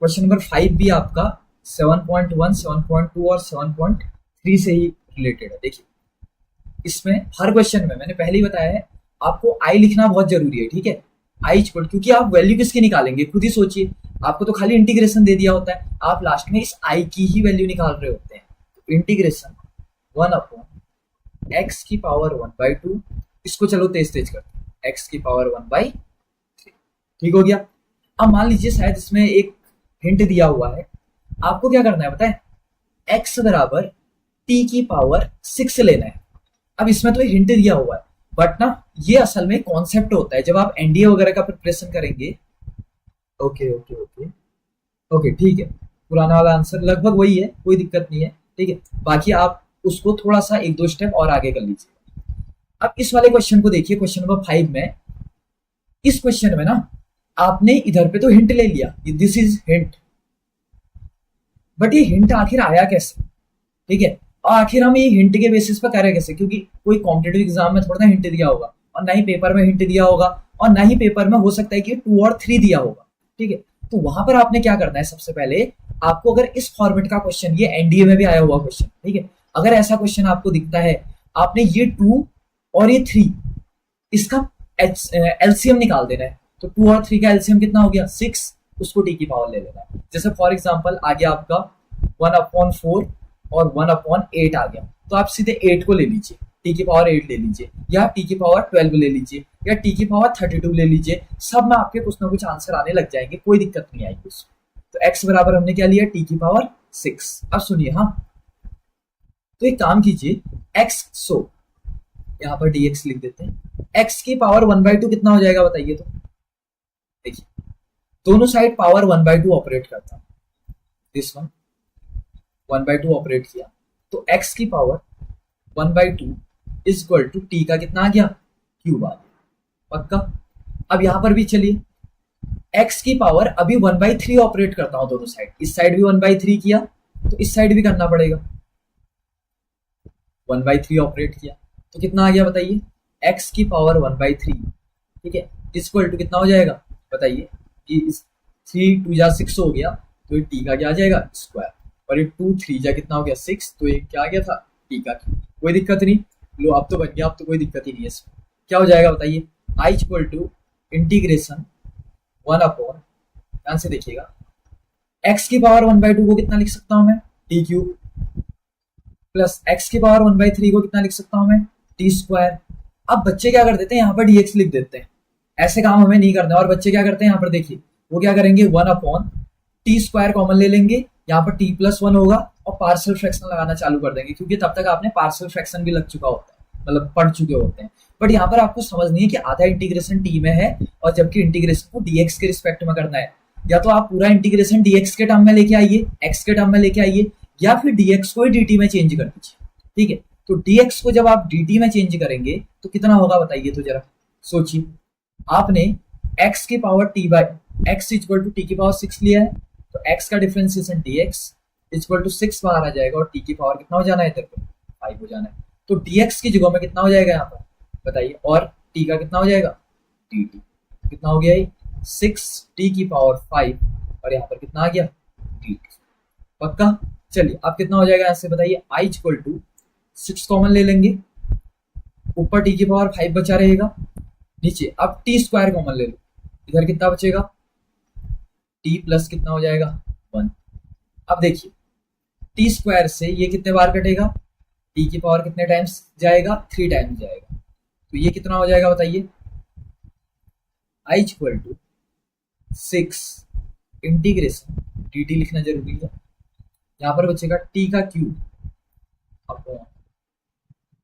क्वेश्चन नंबर 5 भी आपका 7.1 7.2 और 7.3 से ही रिलेटेड है। देखिए इसमें हर क्वेश्चन में मैंने पहले ही बताया है, आपको आई लिखना बहुत जरूरी है, ठीक है। आई इक्वल, क्योंकि आप वैल्यू किसकी निकालेंगे खुद ही सोचिए, आपको तो खाली इंटीग्रेशन दे दिया होता है, आप लास्ट में इस आई की ही वैल्यू निकाल रहे होते हैं। तो इंटीग्रेशन 1/x⁻1/2, इसको चलो तेज तेज करते हैं, x⁻1/3, ठीक हो गया। अब मान लीजिए शायद इसमें एक हिंट दिया हुआ है, आपको क्या करना है पता है, x बराबर t⁻6 लेना है। अब इसमें तो हिंट दिया हुआ है, बट ना ये असल में कॉन्सेप्ट होता है जब आप एनडीए वगैरह का प्रिपरेशन करेंगे। ओके ओके ओके ओके, ठीक है, पुराना वाला आंसर लगभग वही है, कोई दिक्कत नहीं है, ठीक है। बाकी आप उसको थोड़ा सा 1 2 स्टेप और आगे कर लीजिए। अब इस वाले क्वेश्चन को देखिए, क्वेश्चन नंबर 5 में, इस क्वेश्चन में ना आपने इधर पे तो हिंट ले लिया, दिस इज हिंट, बट ये हिंट आखिर आया कैसे, ठीक है। और आखिर हम ये हिंट के बेसिस पर करें कैसे, क्योंकि कोई कॉम्पिटेटिव एग्जाम में थोड़ा ना हिंट दिया होगा, और ना ही पेपर में हिंट दिया होगा, और ना ही पेपर में हो सकता है कि 2 और 3 दिया होगा, ठीक है। तो वहां पर आपने क्या करना है, सबसे पहले आपको अगर इस फॉर्मेट का क्वेश्चन, ये एनडीए में भी आया हुआ क्वेश्चन, ठीक है, अगर ऐसा क्वेश्चन आपको दिखता है, आपने ये 2 और ये 3 इसका एलसीएम निकाल देना है। तो 2 और 3 का एलसीएम कितना हो गया, 6, उसको टी की पावर ले लेना है। जैसे फॉर एग्जाम्पल आ गया आपका 1/4 और 1/8 आ गया, तो आप सीधे 8 को ले लीजिए, टी की पावर 8 ले लीजिए, या टी की पावर 12 ले लीजिए, या टी की पावर 32 ले लीजिए, सब में आपके कुछ ना कुछ आंसर आने लग जाएंगे, कोई दिक्कत नहीं आएगी उसमें। तो x बराबर हमने क्या लिया, टी की पावर 6। अब सुनिए, हाँ, तो एक काम कीजिए, x, सो यहाँ पर dx लिख देते हैं, x की पावर 1/2 कितना हो जाएगा बताइए। तो देखिए दोनों साइड पावर 1/2 ऑपरेट करता है, दिस वन 1/2 ऑपरेट किया, तो x की power 1/2 is equal to t का कितना आ गया, क्यूब आ गया, पक्का। अब यहां पर भी चलिए, x की पावर अभी 1/3 ऑपरेट करता हूं दोनों साइड, इस साइड भी 1/3 किया तो इस साइड भी करना पड़ेगा, 1/3 ऑपरेट किया तो कितना आ गया बताइए, x की पावर 1/3, ठीक है, इक्वल टू कितना हो जाएगा बताइए, कि 3 2 जा 6 हो गया, तो ये टी का क्या आ जाएगा, स्क्वायर, और ये 2 3 जा कितना हो गया 6, तो ये क्या आ गया था, टी का क्यूब। कोई दिक्कत नहीं, लो अब तो बन गया, अब तो कोई दिक्कत ही नहीं है इसमें। क्या हो जाएगा बताइए, I equal to integration 1 upon, ध्यान से देखिएगा, एक्स की पावर 1/2 को कितना लिख सकता हूं मैं, टी क्यूब, प्लस एक्स की पावर 1/3 को कितना लिख सकता हूं मैं, टी स्क्वायर। अब बच्चे क्या कर देते हैं, यहाँ पर dx लिख देते हैं, ऐसे काम हमें नहीं करना। और बच्चे क्या करते हैं, यहाँ पर देखिए वो क्या करेंगे, 1 अपॉन टी स्क्वायर कॉमन ले लेंगे, यहाँ पर t+1 होगा और पार्शियल फ्रैक्शन लगाना चालू कर देंगे, क्योंकि तब तक आपने पार्शियल फ्रैक्शन भी लग चुका होता है, मतलब पढ़ चुके होते हैं। बट यहाँ पर आपको समझनी है कि आधा इंटीग्रेशन टी में है और जबकि इंटीग्रेशन को dx के रिस्पेक्ट में करना है। या तो आप पूरा इंटीग्रेशन dx के टर्म में लेके आइए, x के टर्म में लेके आइए, या फिर dx को ही dt में चेंज कर दीजिए। ठीक है, तो dx को जब आप dt में चेंज करेंगे तो कितना होगा बताइए, तो जरा सोचिए। आपने x की पावर t by x equal to t की पावर 6 लिया है, तो x का डिफरेंशिएशन dx इक्वल टू 6 बाहर आ जाएगा और t की पावर कितना हो जाना है, तेरे को 5 हो जाना है। तो dx की जगह में कितना हो जाएगा यहाँ पर बताइए, और t का कितना हो जाएगा, dt कितना हो गया ये 6t की पावर 5, और यहाँ पर कितना आ गया dt। पक्का, चलिए अब कितना हो जाएगा यहाँ से बताइए, i इक्वल टू 6 कॉमन ले लेंगे, ऊपर t की पावर 5 बचा रहेगा, नीचे अब टी स्क्वायर कॉमन ले लो, इधर कितना बचेगा, t प्लस कितना हो जाएगा 1। अब देखिए टी स्क्वायर से ये कितने बार कटेगा, टी की पावर कितने टाइम्स जाएगा, 3 टाइम्स जाएगा, तो ये कितना हो जाएगा बताइए, I equal to 6 integration dt लिखना जरूरी है, यहाँ पर बचेगा t का क्यूब अपॉन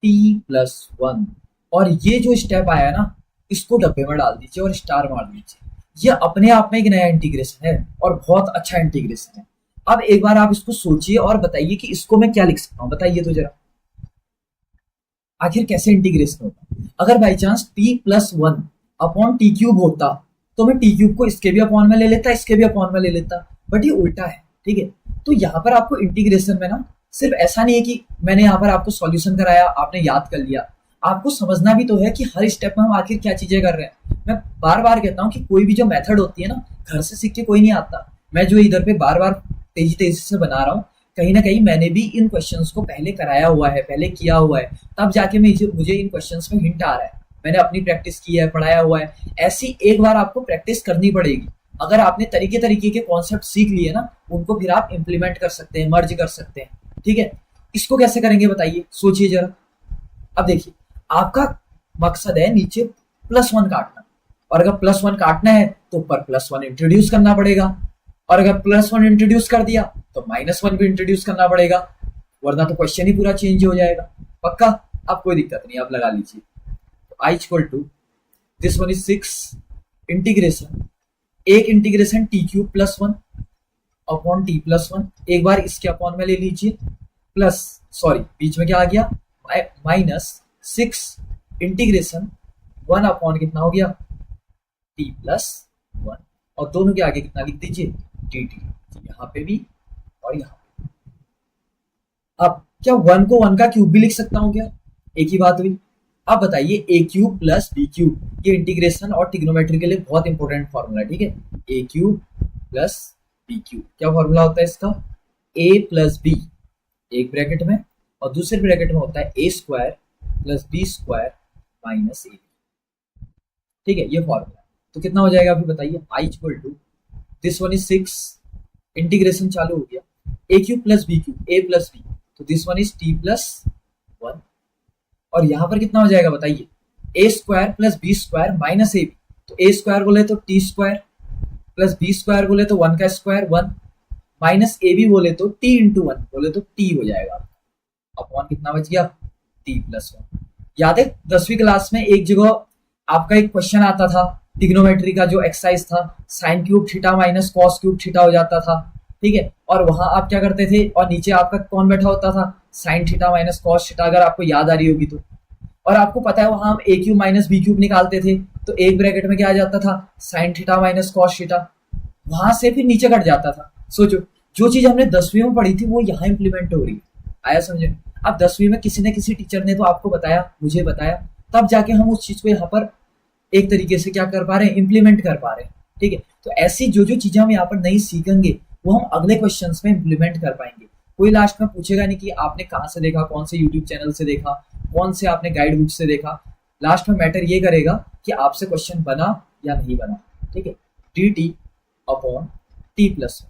t+1। और ये जो स्टेप आया ना, इसको डब्बे में डाल दीजिए और स्टार मार दीजिए। ये अपने आप में एक नया इंटीग्रेशन है और बहुत अच्छा इंटीग्रेशन है। अब एक बार आप इसको सोचिए और बताइए कि इसको मैं क्या लिख सकता हूं, बताइए तो जरा, आखिर कैसे इंटीग्रेशन होगा। अगर by chance t+1 upon T cube होता तो मैं टी क्यूब को इसके भी अपॉन में ले लेता, इसके भी अपॉन में ले लेता, बट ये उल्टा है। ठीक है, तो यहाँ पर आपको इंटीग्रेशन में ना सिर्फ ऐसा नहीं है कि मैंने यहाँ पर आपको सॉल्यूशन कराया, आपने याद कर लिया, आपको समझना भी तो है कि हर स्टेप में हम आखिर क्या चीजें कर रहे हैं। मैं बार बार कहता हूँ कि कोई भी जो मेथड होती है ना, घर से सीख के कोई नहीं आता। मैं जो इधर पे बार बार तेजी से बना रहा हूँ, कहीं ना कहीं मैंने भी इन क्वेश्चंस को पहले कराया हुआ है, पहले किया हुआ है, तब जाके मुझे इन क्वेश्चंस में हिंट आ रहा है। मैंने अपनी प्रैक्टिस की है, पढ़ाया हुआ है। ऐसी एक बार आपको प्रैक्टिस करनी पड़ेगी। अगर आपने तरीके के कॉन्सेप्ट सीख लिए ना, उनको फिर आप इम्प्लीमेंट कर सकते हैं, मर्ज कर सकते हैं। ठीक है, इसको कैसे करेंगे बताइए, सोचिए जरा। अब देखिए, आपका मकसद है नीचे +1 काटना, और अगर +1 काटना है तो ऊपर +1 इंट्रोड्यूस करना पड़ेगा, और अगर +1 इंट्रोड्यूस कर दिया तो -1 भी इंट्रोड्यूस करना पड़ेगा, वरना तो क्वेश्चन ही पूरा चेंज हो जाएगा। पक्का, अब कोई दिक्कत नहीं, आप लगा लीजिए। तो I equal to this one is 6 integration, एक इंटीग्रेशन t³ +1 अपॉन t+1, एक बार इसके अपॉन में ले लीजिए, प्लस सॉरी बीच में क्या आ गया, -6 इंटीग्रेशन 1 अपॉन कितना हो गया t+1, और दोनों के आगे कितना लिख दीजिए dt, यहाँ पे भी और यहाँ पे। अब क्या 1 को 1 का क्यूब भी लिख सकता हूँ क्या, एक ही बात हुई। अब बताइए a³ + b³, ये इंटीग्रेशन और ट्रिग्नोमेट्री के लिए बहुत इंपॉर्टेंट फॉर्मूला है। ठीक है, a³ + b³, क्या फॉर्मूला होता है इसका, a + b एक ब्रैकेट में और दूसरे ब्रैकेट में होता है a² + b² - a। ठीक है, ये फॉर्मूला। तो कितना हो जाएगा अभी बताइए, I equal to this one is 6 integration चालू हो गया, a³ + b³, a + b, तो दिस वन इज t+1, और यहां पर कितना हो जाएगा बताइए, a² + b² - ab, तो a² बोले तो t² + b² बोले तो 1 का स्क्वायर 1, -ab बोले तो t × 1 बोले तो t हो जाएगा, अपॉन कितना बच गया t+1। याद है 10वीं क्लास में एक जगह आपका एक क्वेश्चन आता था ट्रिग्नोमेट्री का, जो एक्सरसाइज था sin³ θ - cos³ θ हो जाता था। ठीक है, और वहां आप क्या करते थे, और नीचे आपका कौन बैठा होता था, sin θ - cos θ, अगर आपको याद आ रही होगी तो। और आपको पता है वहां हम a³ - b³ निकालते थे, तो एक ब्रैकेट में क्या आ जाता था, sin θ - cos θ, वहां से फिर नीचे कट जाता था। सोचो, जो चीज हमने 10वीं में पढ़ी थी वो यहाँ इंप्लीमेंट हो रही है, आया समझे। अब 10वीं में किसी न किसी टीचर ने तो आपको बताया, मुझे बताया, तब जाके हम उस चीज को यहाँ पर एक तरीके से क्या कर पा रहे हैं, इंप्लीमेंट कर पा रहे हैं। ठीक है, तो ऐसी जो चीजें हम यहाँ पर नहीं सीखेंगे वो हम अगले क्वेश्चंस में इंप्लीमेंट कर पाएंगे। कोई लास्ट में पूछेगा नहीं कि आपने कहाँ से देखा, कौन से यूट्यूब चैनल से देखा, कौन से आपने गाइड बुक से देखा। लास्ट में मैटर ये करेगा कि आपसे क्वेश्चन बना या नहीं बना, ठीक है। D t upon t plus one.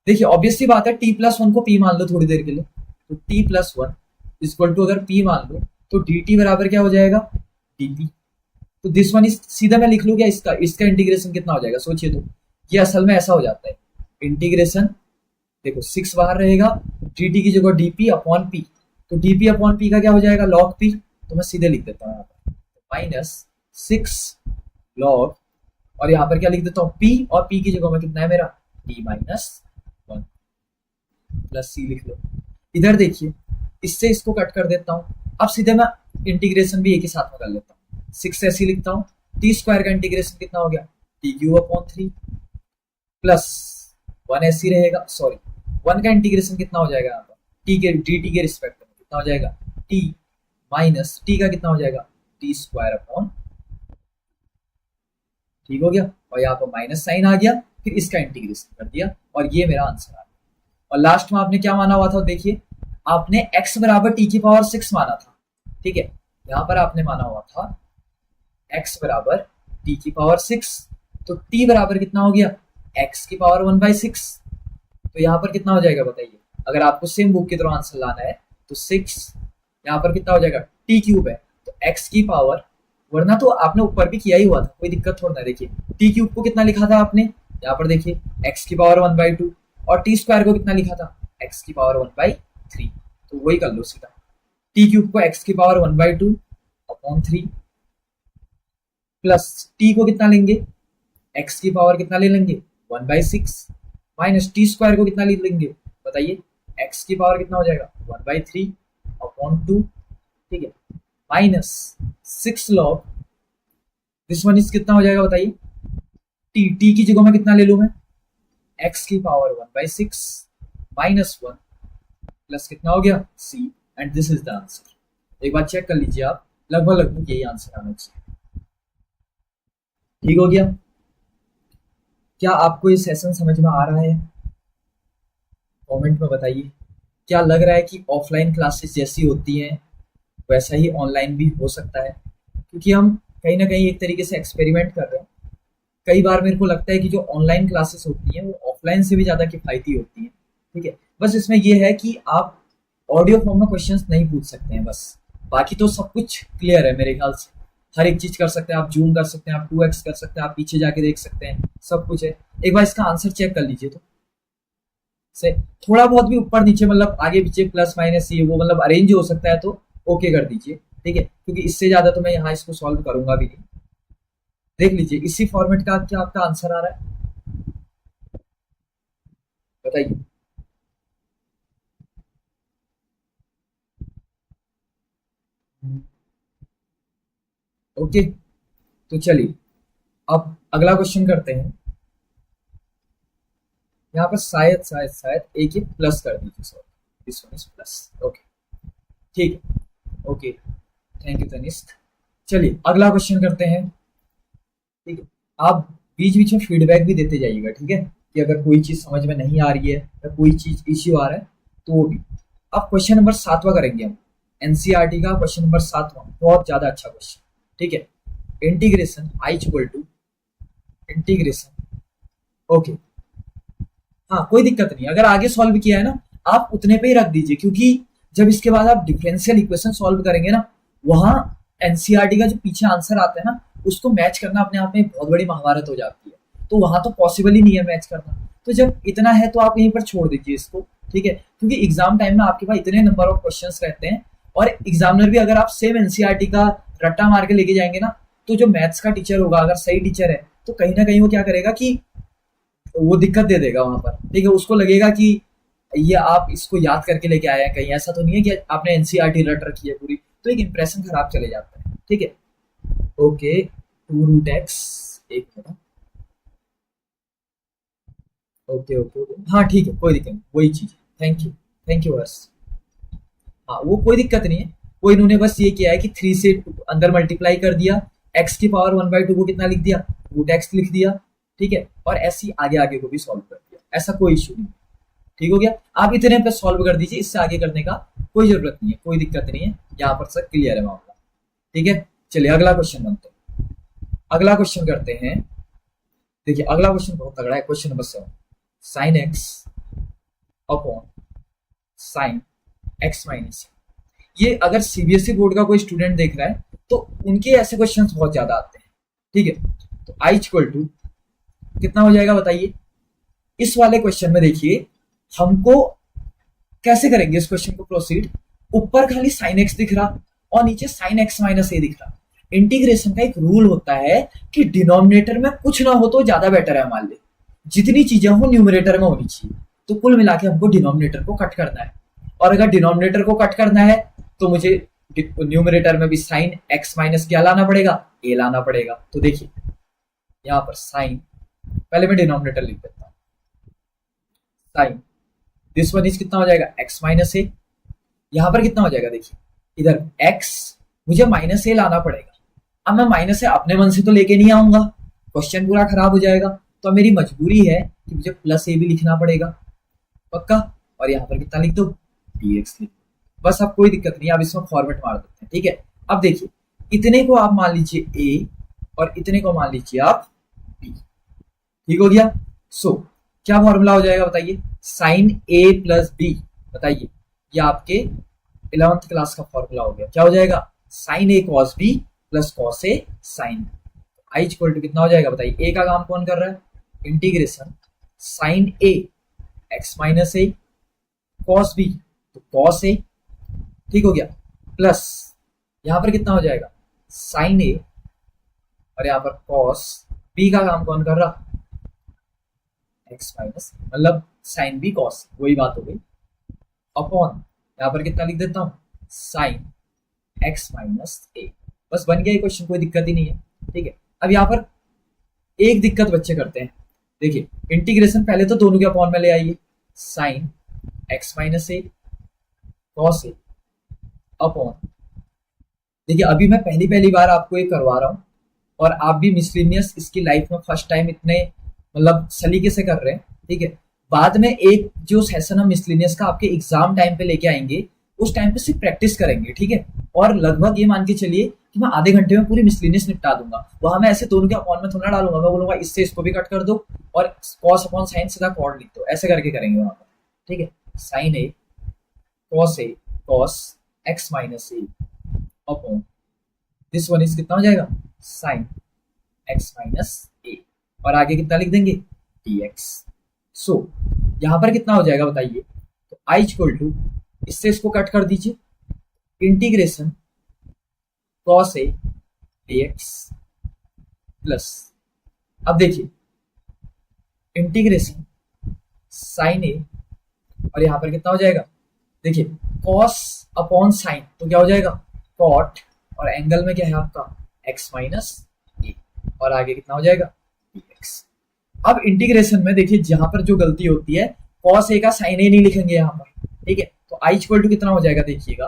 देखिए ऑब्वियसली बात है, टी प्लस वन को पी मान लो थोड़ी देर के लिए, तो t plus one equal to अगर पी मान लो तो डी टी बराबर क्या हो जाएगा, डी पी। तो दिस वन इज सीधा मैं लिख लूँ क्या, इसका इंटीग्रेशन कितना हो जाएगा, सोचिए। तो ये असल में ऐसा हो जाता है इंटीग्रेशन, देखो 6 बाहर रहेगा, डी टी की जगह डी पी अपॉन पी, तो डी पी अपॉन पी का क्या हो जाएगा, लॉग पी। तो मैं सीधे लिख देता हूँ यहाँ पर -6 log, और यहाँ पर क्या लिख देता हूँ पी, और पी की जगह में कितना है मेरा टी माइनस वन प्लस सी लिख लो। इधर देखिए इससे इसको कट कर देता हूँ, अब सीधे मैं इंटीग्रेशन भी एक ही साथ में कर लेता हूँ। 6 ऐसे लिखता हूँ, टी स्क्वायर का इंटीग्रेशन कितना हो गया, टी क्यूब अपॉन 3 प्लस 1 ऐसी रहेगा, सॉरी 1 का इंटीग्रेशन कितना हो जाएगा यहाँ पर टी के डी टी के रिस्पेक्ट में कितना हो जाएगा, टी माइनस टी का कितना हो जाएगा, टी स्क्वायर अपॉन, ठीक हो गया। और यहाँ पर माइनस साइन आ गया, फिर इसका इंटीग्रेशन कर दिया, और ये मेरा आंसर आ गया। और लास्ट में आपने क्या माना हुआ था, देखिए आपने x बराबर टी की पावर 6 माना था, ठीक है। यहाँ पर आपने माना हुआ था x बराबर टी की पावर 6, तो t बराबर कितना हो गया, x की पावर 1/6। तो यहाँ पर कितना हो जाएगा बताइए, अगर आपको सेम बुक की तरह आंसर लाना है तो 6 यहाँ पर कितना हो जाएगा, टी क्यूब है तो x की पावर, वरना तो आपने ऊपर भी किया ही हुआ था, कोई दिक्कत थोड़ा ना। देखिए टी क्यूब को कितना लिखा था आपने, यहाँ पर देखिए x की पावर 1/2, और टी स्क्वायर को कितना लिखा था, x की पावर 1/3। तो वही कर लो सीधा, टी क्यूब को x की पावर 1/2 अपॉन 3 प्लस टी को कितना लेंगे, x की पावर कितना ले लेंगे 1/6, माइनस टी स्क्वायर को कितना ले लेंगे बताइए, x की पावर कितना हो जाएगा 1/3 अपॉन 2, ठीक है, minus 6 log, this one is कितना हो जाएगा बताइए, टी की जगह में कितना ले लूं मैं, x की पावर 1/6 माइनस 1 प्लस कितना हो गया c, and this is the answer. एक बार चेक कर लीजिए आप, लगभग लगभग यही आंसर आना चाहिए, ठीक हो गया। क्या आपको ये सेशन समझ में आ रहा है, कमेंट में बताइए। क्या लग रहा है कि ऑफलाइन क्लासेस जैसी होती हैं वैसा ही ऑनलाइन भी हो सकता है, क्योंकि हम कहीं ना कहीं एक तरीके से एक्सपेरिमेंट कर रहे हैं। कई बार मेरे को लगता है कि जो ऑनलाइन क्लासेस होती हैं वो ऑफलाइन से भी ज़्यादा किफ़ायती होती हैं, ठीक है। बस इसमें ये है कि आप ऑडियो फॉर्म में क्वेश्चंस नहीं पूछ सकते हैं बस, बाकी तो सब कुछ क्लियर है मेरे ख्याल से। हर एक चीज़ कर सकते हैं आप, जूम कर सकते हैं आप, 2x कर सकते हैं आप, पीछे जाके देख सकते हैं, सब कुछ है। एक बार इसका आंसर चेक कर लीजिए तो से थोड़ा बहुत भी ऊपर नीचे मतलब आगे पीछे प्लस माइनस ये वो मतलब अरेंज हो सकता है तो ओके कर दीजिए, ठीक है, क्योंकि इससे ज़्यादा तो मैं यहाँ इसको सॉल्व करूंगा भी नहीं। देख लीजिए इसी फॉर्मेट का क्या आपका आंसर आ रहा है, बताइए। ओके, तो चलिए अब अगला क्वेश्चन करते हैं। यहाँ पर शायद शायद शायद एक ही प्लस कर दीजिए, sorry this one is plus, okay ठीक है, ओके थैंक यू तनिष्क। चलिए अगला क्वेश्चन करते हैं, ठीक है। आप बीच बीच में फीडबैक भी देते जाइएगा, ठीक है, कि अगर कोई चीज़ समझ में नहीं आ रही है या कोई चीज़ इश्यू आ रहा है तो वो भी। अब क्वेश्चन नंबर 7वां करेंगे हम, एनसीईआरटी का क्वेश्चन नंबर 7वां, बहुत ज़्यादा अच्छा क्वेश्चन, ठीक है। Integration I equal to integration, okay हाँ कोई दिक्कत नहीं, अगर आगे सॉल्व किया है ना आप उतने पे ही रख दीजिए, क्योंकि जब इसके बाद आप डिफरेंशियल इक्वेशन सॉल्व करेंगे ना, वहां एनसीईआरटी का जो पीछे आंसर आता है ना उसको मैच करना अपने आप में बहुत बड़ी महाभारत हो जाती है, तो वहां तो पॉसिबल ही नहीं है मैच करना। तो जब इतना है तो आप यहीं पर छोड़ दीजिए इसको, ठीक है, क्योंकि एग्जाम टाइम में आपके पास इतने नंबर ऑफ क्वेश्चंस रहते हैं, और एग्जामिनर भी अगर आप सेम एनसीईआरटी का रट्टा मार के लेके जाएंगे ना, तो जो मैथ्स का टीचर होगा अगर सही टीचर है तो कहीं ना कहीं वो क्या करेगा कि वो दिक्कत दे देगा वहां पर, ठीक है। उसको लगेगा कि ये आप इसको याद करके लेके आए हैं, कहीं ऐसा तो नहीं है कि आपने एनसीईआरटी रट रखी है पूरी, तो एक इंप्रेशन खराब चले जाता है, ठीक है। ओके 2√x, एक मिनट, ओके ओके ओके हाँ ठीक है कोई दिक्कत नहीं, वही चीज है, थैंक यू हर्ष। हाँ वो कोई दिक्कत नहीं है, वो इन्होंने बस ये किया है कि 3 से अंदर मल्टीप्लाई कर दिया, x की पावर 1/2 को कितना लिख दिया, √x लिख दिया, ठीक है, और ऐसे आगे आगे को भी सॉल्व कर दिया, ऐसा कोई इशू नहीं, ठीक हो गया। आप इतने पे सॉल्व कर दीजिए, इससे आगे करने का कोई जरूरत नहीं है, कोई दिक्कत नहीं है, यहाँ पर सब क्लियर है मामला, ठीक है, चलिए अगला क्वेश्चन बनते हैं। अगला क्वेश्चन करते हैं। देखिए अगला क्वेश्चन बहुत तगड़ा है, question number 7, sine x upon sine x minus. ये अगर सीबीएसई बोर्ड का कोई स्टूडेंट देख रहा है तो उनके ऐसे क्वेश्चंस बहुत ज्यादा आते हैं। ठीक है, तो आई इक्वल टू कितना हो जाएगा बताइए। इस वाले क्वेश्चन में देखिए हमको कैसे करेंगे इस क्वेश्चन को प्रोसीड। ऊपर खाली साइन एक्स दिख रहा और नीचे साइन एक्स माइनस ए दिख रहा। इंटीग्रेशन का एक रूल होता है कि डिनोमिनेटर में कुछ ना हो तो ज्यादा बेटर है। मान ले जितनी चीजें हो न्यूमरेटर में होनी चाहिए, तो कुल मिला के हमको डिनोमिनेटर को कट करना है। और अगर डिनोमिनेटर को कट करना है तो मुझे न्यूमरेटर में भी साइन एक्स माइनस क्या लाना पड़ेगा, ए लाना पड़ेगा। तो देखिए यहां पर साइन, पहले मैं डिनोमिनेटर लिख देता हूं, साइन दिस वन इज कितना हो जाएगा एक्स माइनस ए। यहां पर कितना हो जाएगा देखिए, इधर एक्स मुझे माइनस ए लाना पड़ेगा। अब मैं माइनस ए अपने मन से तो लेके नहीं आऊंगा, क्वेश्चन पूरा खराब हो जाएगा। तो मेरी मजबूरी है कि मुझे प्लस ए भी लिखना पड़ेगा पक्का। और यहां पर कितना लिख दो, dx लिख दो। बस अब कोई दिक्कत नहीं, अब इसमें फॉर्मेट मार देते हैं। ठीक है, अब देखिए इतने को आप मान लीजिए a और इतने को मान लीजिए आप b। ठीक हो गया। सो क्या फॉर्मूला हो जाएगा बताइए, साइन a प्लस बी। बताइए ये आपके 11th क्लास का फॉर्मूला हो गया। क्या हो जाएगा, sine a cos b plus cos a sine. I equal to कितना हो जाएगा बताइए, ए का काम कौन कर रहा है, इंटीग्रेशन साइन ए एक्स माइनस ए कॉस बी तो कॉस ए। ठीक हो गया, प्लस यहां पर कितना हो जाएगा साइन ए और यहां पर कॉस बी का काम कौन कर रहा, एक्स माइनस, मतलब साइन बी कॉस, वही बात हो गई। अपॉन यहां पर कितना लिख देता हूं, साइन एक्स माइनस ए। बस बन गया ये क्वेश्चन, कोई दिक्कत ही नहीं है। ठीक है, अब यहां पर एक दिक्कत बच्चे करते हैं। देखिए इंटीग्रेशन पहले तो दोनों के अपॉन में ले आइए, sign x minus A cos A upon. देखिए अभी मैं पहली बार आपको ये करवा रहा हूं और आप भी मिसलिनियस इसकी लाइफ में फर्स्ट टाइम इतने मतलब सलीके से कर रहे हैं। ठीक है, बाद में एक जो सेशन हम मिसलिनियस का आपके एग्जाम टाइम पे लेके आएंगे, उस टाइम पे सिर्फ प्रैक्टिस करेंगे। ठीक है, और लगभग ये मान के चलिए कि मैं आधे घंटे में पूरी मिसलिनियस निपटा दूंगा। वहां मैं ऐसे दोनों के अपॉन में थोड़ा डालूंगा, मैं बोलूंगा इससे इसको भी कट कर दो और कॉस अपॉन साइन सीधा कॉर्ड लिख दो, ऐसे करके करेंगे वहां पर। ठीक है, sine a cos x minus a upon this one is कितना हो जाएगा, साइन एक्स माइनस ए और आगे कितना लिख देंगे, dx। सो यहां पर कितना हो जाएगा बताइए, तो आई इक्वल टू, इससे इसको कट कर दीजिए, integration cos A dx plus, अब देखिए इंटीग्रेशन साइन ए और यहां पर कितना हो जाएगा, देखिए कॉस अपॉन साइन तो क्या हो जाएगा कॉट, और एंगल में क्या है आपका x माइनस ए और आगे कितना हो जाएगा dx। अब इंटीग्रेशन में देखिए जहां पर जो गलती होती है, कॉस ए का साइन ए नहीं लिखेंगे यहां पर। ठीक है, तो आई इक्वल टू कितना हो जाएगा देखिएगा,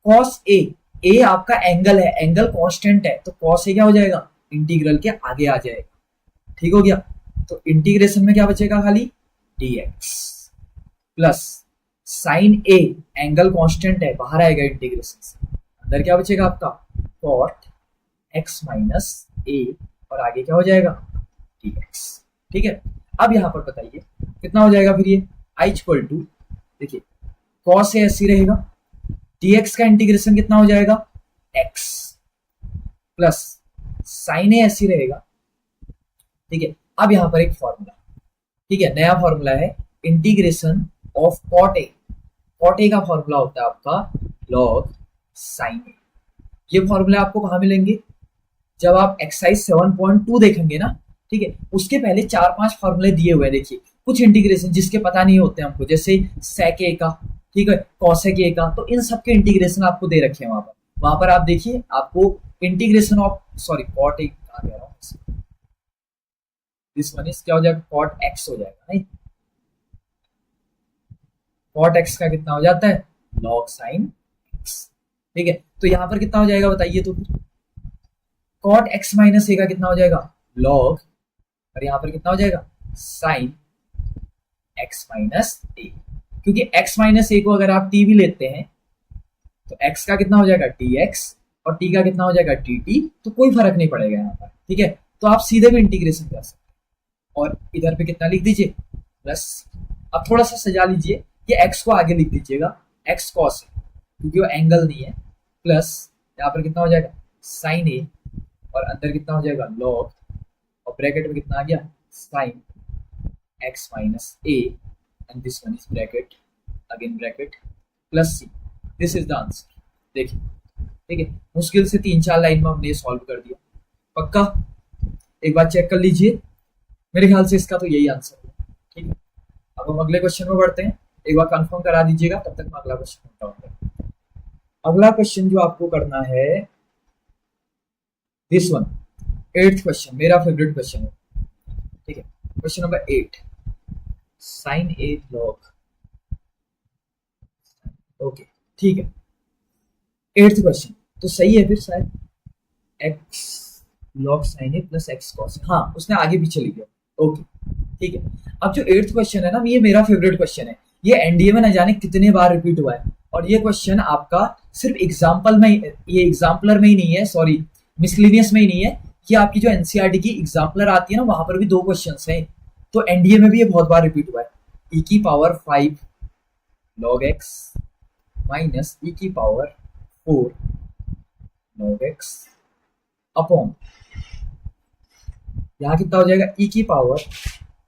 कॉस ए आपका एंगल है, एंगल कांस्टेंट है, तो कॉस ए क्या हो जाएगा इंटीग्रल के आगे आ जाएगा। ठीक हो गया, तो इंटीग्रेशन में क्या बचेगा खाली dx प्लस साइन ए, एंगल कांस्टेंट है बाहर आएगा इंटीग्रेशन से, अंदर क्या बचेगा आपका कॉट x माइनस ए और आगे क्या हो जाएगा dx। ठीक है, अब यहां पर बताइए कितना हो जाएगा फिर ये, आई इक्वल टू, देखिए कॉस ए ऐसी रहेगा, dx का इंटीग्रेशन कितना हो जाएगा x प्लस साइन ए ऐसी रहेगा। ठीक है, अब यहां पर एक फॉर्मूला, ठीक है नया फॉर्मूला है, integration of cot a. Cot a का फॉर्मूला होता है आपका लॉग साइन ए। ये फॉर्मूले आपको कहां मिलेंगे, जब आप एक्सरसाइज 7.2 देखेंगे ना। ठीक है, उसके पहले 4-5 फॉर्मूले दिए हुए हैं। देखिए कुछ इंटीग्रेशन जिसके पता नहीं होते हमको, जैसे सेक ए का, ठीक है कॉसेक ए का, तो इन सब के इंटीग्रेशन आपको दे रखे हैं वहां पर आप देखिए आपको integration of, sorry cot a कहां कह रहा हूं, दिस वन इज क्या हो जाएगा कॉट एक्स हो जाएगा, नहीं कॉट एक्स का कितना हो जाता है लॉग साइन एक्स। ठीक है, तो यहां पर कितना हो जाएगा बताइए, तो फिर कॉट एक्स माइनस ए का कितना हो जाएगा लॉग, और यहां पर कितना हो जाएगा साइन एक्स माइनस ए, क्योंकि एक्स माइनस ए को अगर आप टी भी लेते हैं तो एक्स का कितना हो जाएगा dx और टी का कितना हो जाएगा टी टी, तो कोई फर्क नहीं पड़ेगा यहाँ पर, ठीक है। तो आप सीधे भी इंटीग्रेशन कर सकते हैं और इधर पे कितना लिख दीजिए प्लस। अब थोड़ा सा सजा लीजिए, ये एक्स को आगे लिख दीजिएगा एक्स कॉस है क्योंकि वो एंगल नहीं है, प्लस यहाँ पर कितना हो जाएगा साइन ए और अंदर कितना हो जाएगा लॉग और ब्रैकेट में कितना आ गया sine x minus a and this one is bracket again bracket plus c. This is the answer. देखिए ठीक है, मुश्किल से 3-4 लाइन में हमने ये सॉल्व कर दिया। पक्का एक बार चेक कर लीजिए, मेरे ख्याल से इसका तो यही आंसर है, ठीक है। अब हम अगले क्वेश्चन में बढ़ते हैं, एक बार कंफर्म करा दीजिएगा, तब तक मैं अगला क्वेश्चन करता हूँ। अगला क्वेश्चन जो आपको करना है दिस वन, 8th क्वेश्चन, मेरा फेवरेट क्वेश्चन है, ठीक है। क्वेश्चन नंबर 8, साइन ए लॉग, ओके ठीक है। 8th क्वेश्चन तो सही है फिर शायद, एक्स लॉग साइन ए प्लस एक्स कॉस, हाँ उसने आगे पीछे लिख दिया, ओके ठीक है। अब जो 8th क्वेश्चन है ना, ये मेरा फेवरेट क्वेश्चन है, ये एनडीए में न जाने कितने बार रिपीट हुआ है, और ये क्वेश्चन आपका सिर्फ एग्जाम्पल में, ये एग्जाम्पलर में ही नहीं है, सॉरी मिसलिनियस में ही नहीं है, ये आपकी जो एनसीईआरटी की एग्जाम्पलर आती है ना, वहां पर भी 2 क्वेश्चन हैं, तो एनडीए में भी ये बहुत बार रिपीट हुआ है। ई की पावर 5 लॉग एक्स माइनस ई की पावर 4 लॉग एक्स अपॉन, यहाँ कितना हो जाएगा ई की पावर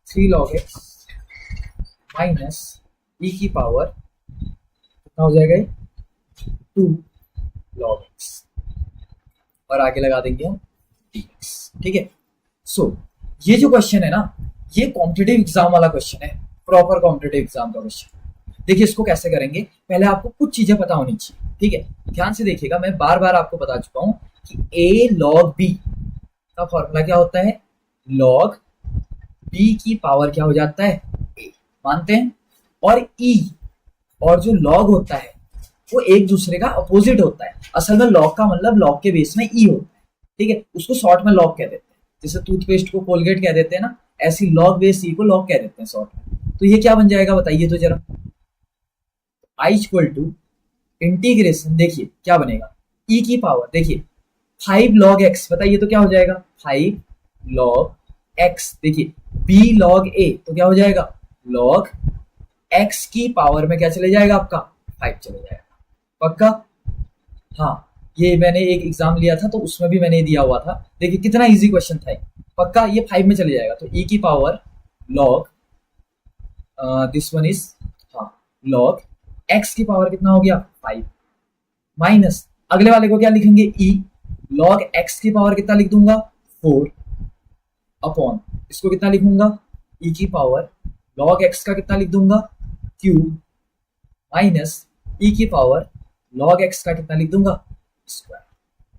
3 लॉग एक्स माइनस ई की पावर कितना हो जाएगा 2 लॉग एक्स, और आगे लगा देंगे हम dx, ठीक है। सो ये जो क्वेश्चन है ना, ये कॉम्पिटिटिव एग्जाम वाला क्वेश्चन है, प्रॉपर कॉम्पिटिटिव एग्जाम का क्वेश्चन। देखिए इसको कैसे करेंगे, पहले आपको कुछ चीजें पता होनी चाहिए, ठीक है। ध्यान से देखिएगा, मैं बार बार आपको बता चुका हूं कि a log b का फॉर्मूला क्या होता है, log b की पावर क्या हो जाता है a, मानते हैं। और e और जो log होता है वो एक दूसरे का अपोजिट होता है। असल में log का मतलब log के बेस में e होता है, ठीक है, उसको शॉर्ट में log कह देते हैं, जैसे टूथपेस्ट को कोलगेट कह देते हैं ना, ऐसी log बेस e को log कह देते हैं शॉर्ट में। तो ये क्या बन जाएगा बताइए तो जरा, i इक्वल टू इंटीग्रेशन, देखिए क्या बनेगा, e की पावर देखिए 5 log x, बताइए तो क्या हो जाएगा 5 log x, देखिए b log a तो क्या हो जाएगा log x की पावर में क्या चले जाएगा आपका 5 चले जाएगा। पक्का, हाँ ये मैंने एक एग्जाम लिया था तो उसमें भी मैंने दिया हुआ था, देखिए कितना इजी क्वेश्चन था। पक्का ये 5 में चले जाएगा, तो e की power log this one is, हाँ log x की पावर कितना हो गया 5 माइनस, अगले वाले को क्या लिखेंगे e log x की पावर कितना लिख दूंगा 4 अपॉन, इसको कितना लिखूंगा e की पावर log x का कितना लिख दूंगा क्यूब माइनस e की पावर log x का कितना लिख दूंगा स्क्वायर।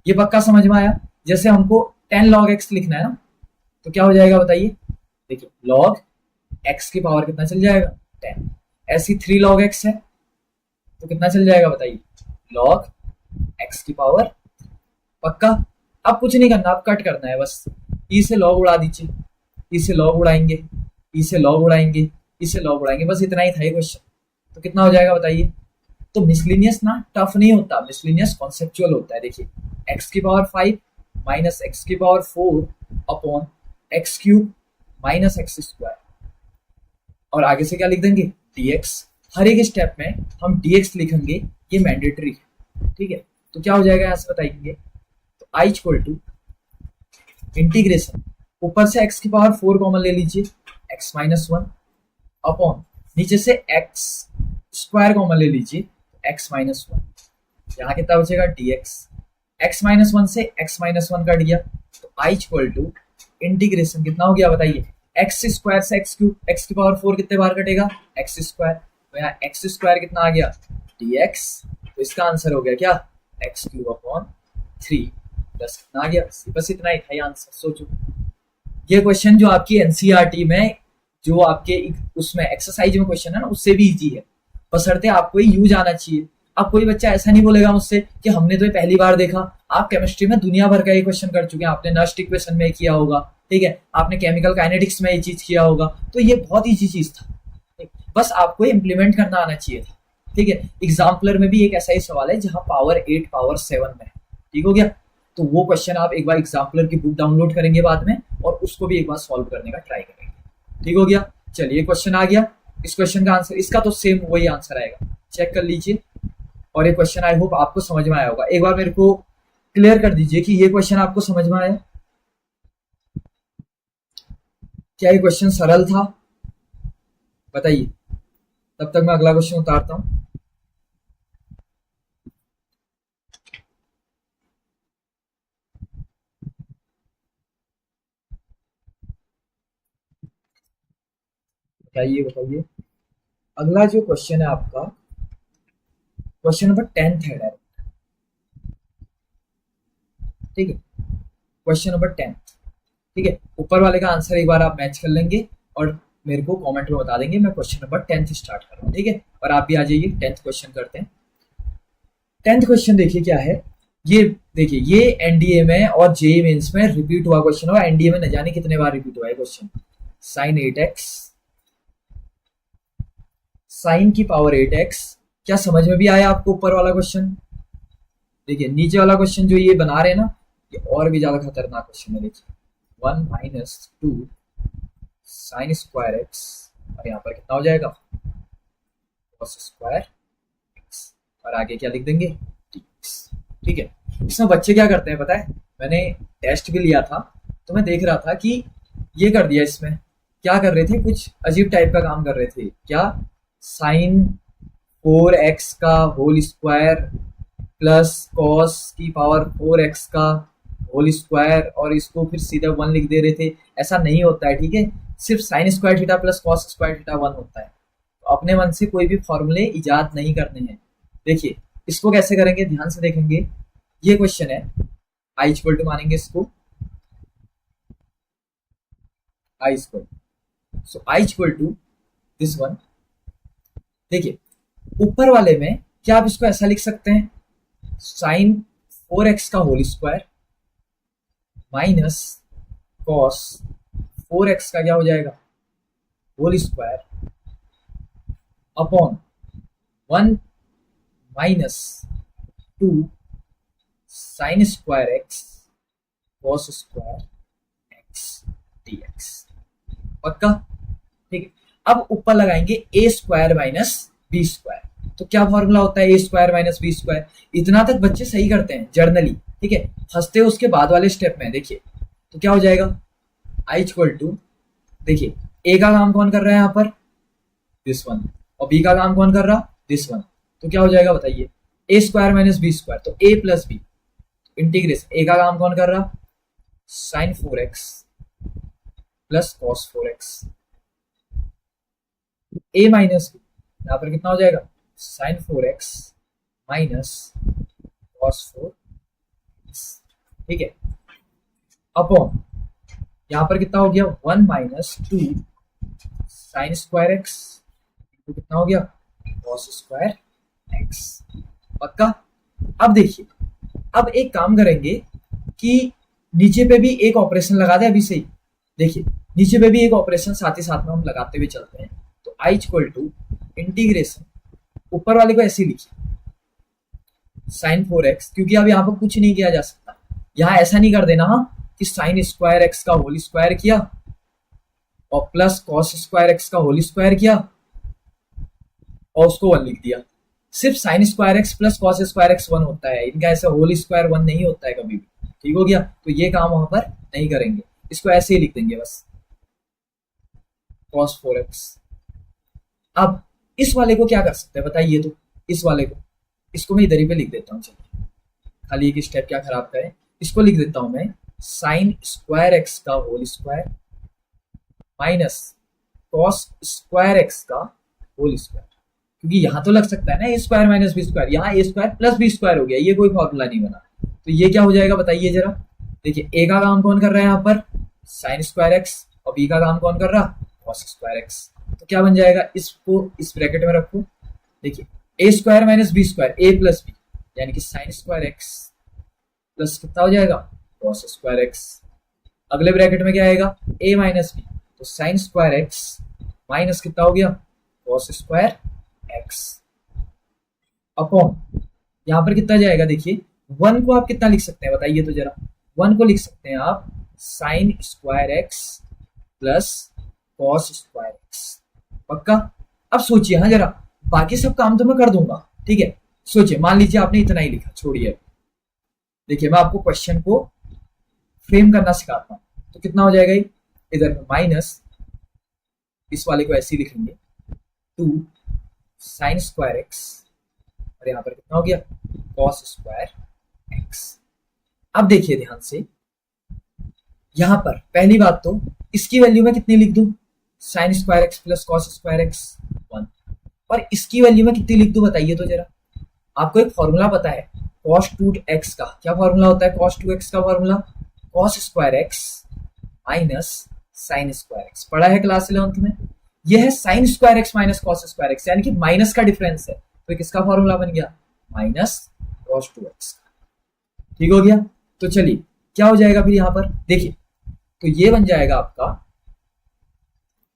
ये पक्का समझ में आया। जैसे हमको 10 log x लिखना है ना, तो क्या हो जाएगा बताइए, देखिए log x की पावर कितना चल जाएगा 10, ऐसी 3 log x है तो कितना चल जाएगा बताइए log x की पावर। पक्का, अब कुछ नहीं करना, अब कट करना है बस, ई से log उड़ा दीजिए, ई से log उड़ाएंगे, ई से log उड़ाएंगे, ई से log उड़ाएंगे, बस इतना ही था ये क्वेश्चन। तो कितना हो जाएगा बताइए। तो मिसलिनियस ना टफ नहीं होता, मिसलिनियस कॉन्सेप्चुअल होता है। देखिए x की पावर 5 माइनस x की power 4 upon x cube minus x square, और आगे से क्या लिख देंगे dx। हर एक स्टेप में हम dx लिखेंगे, ये मैंडेटरी है, ठीक है। तो क्या हो जाएगा यहाँ से बताइए, तो i इक्वल टू इंटीग्रेशन, ऊपर से x की पावर 4 कॉमन ले लीजिए x माइनस 1 अपॉन नीचे से x स्क्वायर कॉमन ले लीजिए x माइनस 1, यहाँ कितना बचेगा dx, x माइनस 1 से x माइनस 1 कट गया, तो i इक्वल टू इंटीग्रेशन कितना हो गया बताइए, x स्क्वायर से x क्यूब, x की पावर 4 कितने बार कटेगा x स्क्वायर, तो यहाँ x स्क्वायर कितना आ गया dx, तो इसका आंसर हो गया क्या x क्यूब अपॉन 3 प्लस कितना आ गया, बस इतना ही था ये आंसर। सोचो ये क्वेश्चन जो आपकी एनसीईआरटी में, जो आपके उसमें एक्सरसाइज में क्वेश्चन है ना, उससे भी इजी है, बशर्ते आपको ये यूज आना चाहिए। अब कोई बच्चा ऐसा नहीं बोलेगा मुझसे कि हमने तो ये पहली बार देखा। आप केमिस्ट्री में दुनिया भर का ये क्वेश्चन कर चुके हैं, आपने नस्ट इक्वेशन में किया होगा, ठीक है, आपने केमिकल काइनेटिक्स में ये चीज किया होगा, तो ये बहुत ईजी चीज था, बस आपको इम्प्लीमेंट करना आना चाहिए था, ठीक है। एग्जाम्पलर में भी एक ऐसा ही सवाल है जहां पावर 8 पावर 7 में, ठीक हो गया। तो वो क्वेश्चन आप एक बार एग्जाम्पलर की बुक डाउनलोड करेंगे बाद में, और उसको भी एक बार सॉल्व करने का ट्राई करेंगे। ठीक हो गया। चलिए क्वेश्चन आ गया। इस क्वेश्चन का आंसर, इसका तो सेम वही आंसर आएगा, चेक कर लीजिए। और ये क्वेश्चन आई होप आपको समझ में आया होगा। एक बार मेरे को क्लियर कर दीजिए कि ये क्वेश्चन आपको समझ में आया। क्या ये क्वेश्चन सरल था? बताइए, तब तक मैं अगला क्वेश्चन उतारता हूं। बताइए बताइए। अगला जो क्वेश्चन है आपका, क्वेश्चन नंबर 10 है डायरेक्ट। ठीक है, क्वेश्चन नंबर 10। ठीक है, ऊपर वाले का आंसर एक बार आप मैच कर लेंगे और मेरे को कमेंट में बता देंगे। मैं क्वेश्चन नंबर 10 स्टार्ट कर रहा हूँ। ठीक है, और आप भी आ जाइए। 10th क्वेश्चन करते हैं। 10th क्वेश्चन देखिए क्या है। ये देखिए, ये एनडीए में और जेईई मेंस में रिपीट हुआ क्वेश्चन हुआ। एनडीए में न जाने कितने बार रिपीट हुआ है क्वेश्चन। साइन 8x, साइन की पावर 8x। क्या समझ में भी आया आपको ऊपर वाला क्वेश्चन? देखिए नीचे वाला क्वेश्चन जो ये बना रहे हैं ना, ये और भी ज्यादा खतरनाक क्वेश्चन है। देखिए 1 माइनस 2 साइन स्क्वायर एक्स, और यहाँ पर कितना हो जाएगा, कॉस स्क्वायर एक्स, और आगे क्या लिख देंगे, dx। ठीक है, इसमें बच्चे क्या करते हैं पता है? मैंने टेस्ट भी लिया था तो मैं देख रहा था कि ये कर दिया। इसमें क्या कर रहे थे, कुछ अजीब टाइप का काम कर रहे थे। क्या, साइन 4x का होल स्क्वायर प्लस कॉस की पावर 4x का होल स्क्वायर, और इसको फिर सीधा 1 लिख दे रहे थे। ऐसा नहीं होता है। ठीक है, सिर्फ sine square theta plus cos square theta 1 होता है। तो अपने मन से कोई भी फॉर्मूले इजाद नहीं करने हैं। देखिए इसको कैसे करेंगे, ध्यान से देखेंगे। ये क्वेश्चन है, आई इक्वल टू मानेंगे इसको, I equal, so I equal to this one. देखिए ऊपर वाले में क्या आप इसको ऐसा लिख सकते हैं, साइन 4x का whole square minus cos 4x का क्या हो जाएगा, whole square upon 1 minus 2 sine square x cos square x dx। पक्का? ठीक है, अब ऊपर लगाएंगे a square minus b square. तो क्या फॉर्मूला होता है a square minus b square? इतना तक बच्चे सही करते हैं जर्नली। ठीक है, फंसते उसके बाद वाले स्टेप में। देखिए तो क्या हो जाएगा, आई इक्वल टू, देखिए ए का काम कौन कर रहा है यहाँ पर, दिस वन, और बी का काम कौन कर रहा, दिस वन। तो क्या हो जाएगा बताइए, a square minus b square, तो a plus b integration, a का काम कौन कर रहा, sine 4x plus cos 4x, a minus b, यहाँ पर कितना हो जाएगा, sign 4x minus cos 4x। ठीक है, अपॉन यहाँ पर कितना हो गया, 1 माइनस 2 साइन स्क्वायर एक्स, तो कितना हो गया, कॉस स्क्वायर एक्स। पक्का? अब देखिए, अब एक काम करेंगे कि नीचे पे भी एक ऑपरेशन लगा दे अभी से ही। देखिए नीचे पे भी एक ऑपरेशन साथ ही साथ में हम लगाते हुए चलते हैं। तो आई इक्वल टू इंटीग्रेशन, ऊपर वाले को ऐसे ही लिखिए, साइन 4x, क्योंकि अब यहाँ पर कुछ नहीं किया जा सकता। यहाँ ऐसा नहीं कर देना हाँ कि साइन स्क्वायर एक्स का होल स्क्वायर किया और प्लस कॉस स्क्वायर एक्स का होल स्क्वायर किया और उसको 1 लिख दिया। सिर्फ sign square x plus cos square x 1 होता है, इनका ऐसा होल स्क्वायर 1 नहीं होता है कभी भी। ठीक हो गया, तो ये काम वहां पर नहीं करेंगे, इसको ऐसे ही लिख देंगे बस, कॉस 4x। अब इस वाले को क्या कर सकते हैं बताइए, तो इस वाले को, इसको मैं इधर ही पे लिख देता हूँ। चलिए खाली एक स्टेप क्या खराब करें, इसको लिख देता हूं मैं, साइन स्क्वायर एक्स का whole square minus cos square x का होल स्क्वायर। क्योंकि यहां तो लग सकता है ना a square minus b square, यहाँ a square plus b square हो गया, ये कोई फॉर्मूला नहीं बना। तो ये क्या हो जाएगा बताइए जरा। देखिए ए का काम कौन कर रहा है यहाँ पर, साइन स्क्वायर एक्स, और बी का काम कौन कर रहा, कॉस स्क्वायर एक्स। तो क्या बन जाएगा, इसको इस ब्रैकेट में रखो। देखिए a square minus b square, A plus B, यानी कि साइन स्क्वायर एक्स प्लस कितना हो जाएगा, कॉस स्क्वायर एक्स। अगले ब्रैकेट में क्या आएगा, ए माइनस बी, तो साइन स्क्वायर एक्स माइनस कितना हो गया, कॉस स्क्वायर एक्स, अपॉन यहाँ पर कितना जाएगा, देखिए वन को आप कितना लिख सकते हैं बताइए तो जरा। वन को लिख सकते हैं आप sign square x plus cos square x. पक्का। अब सोचिए हाँ जरा, बाकी सब काम तो मैं कर दूंगा, ठीक है। सोचिए, मान लीजिए आपने इतना ही लिखा, छोड़िए। देखिए मैं आपको क्वेश्चन को फ्रेम करना सिखाता हूँ। तो कितना हो जाएगा ये, इधर में माइनस, इस वाले को ऐसे ही लिखेंगे, टू साइन स्क्वायर एक्स, और यहां पर कितना हो गया, कॉस स्क्वायर एक्स। अब देखिए ध्यान से, यहां पर पहली बात तो इसकी वैल्यू में कितनी लिख दूं, sign square x plus cos square x 1, और इसकी वैल्यू में कितनी लिख दूं बताइए तो जरा। आपको एक फॉर्मूला पता है cos 2x का, क्या फॉर्मूला होता है cos 2x का formula, cos square x minus sign square x, पढ़ा है क्लास 11th में। यह है sine square x minus cos square x, यानी कि माइनस का डिफरेंस है, तो किसका फॉर्मूला बन गया, माइनस cos 2x का। ठीक हो गया। तो चलिए क्या हो जाएगा फिर यहां पर, देखिए तो ये बन जाएगा आपका,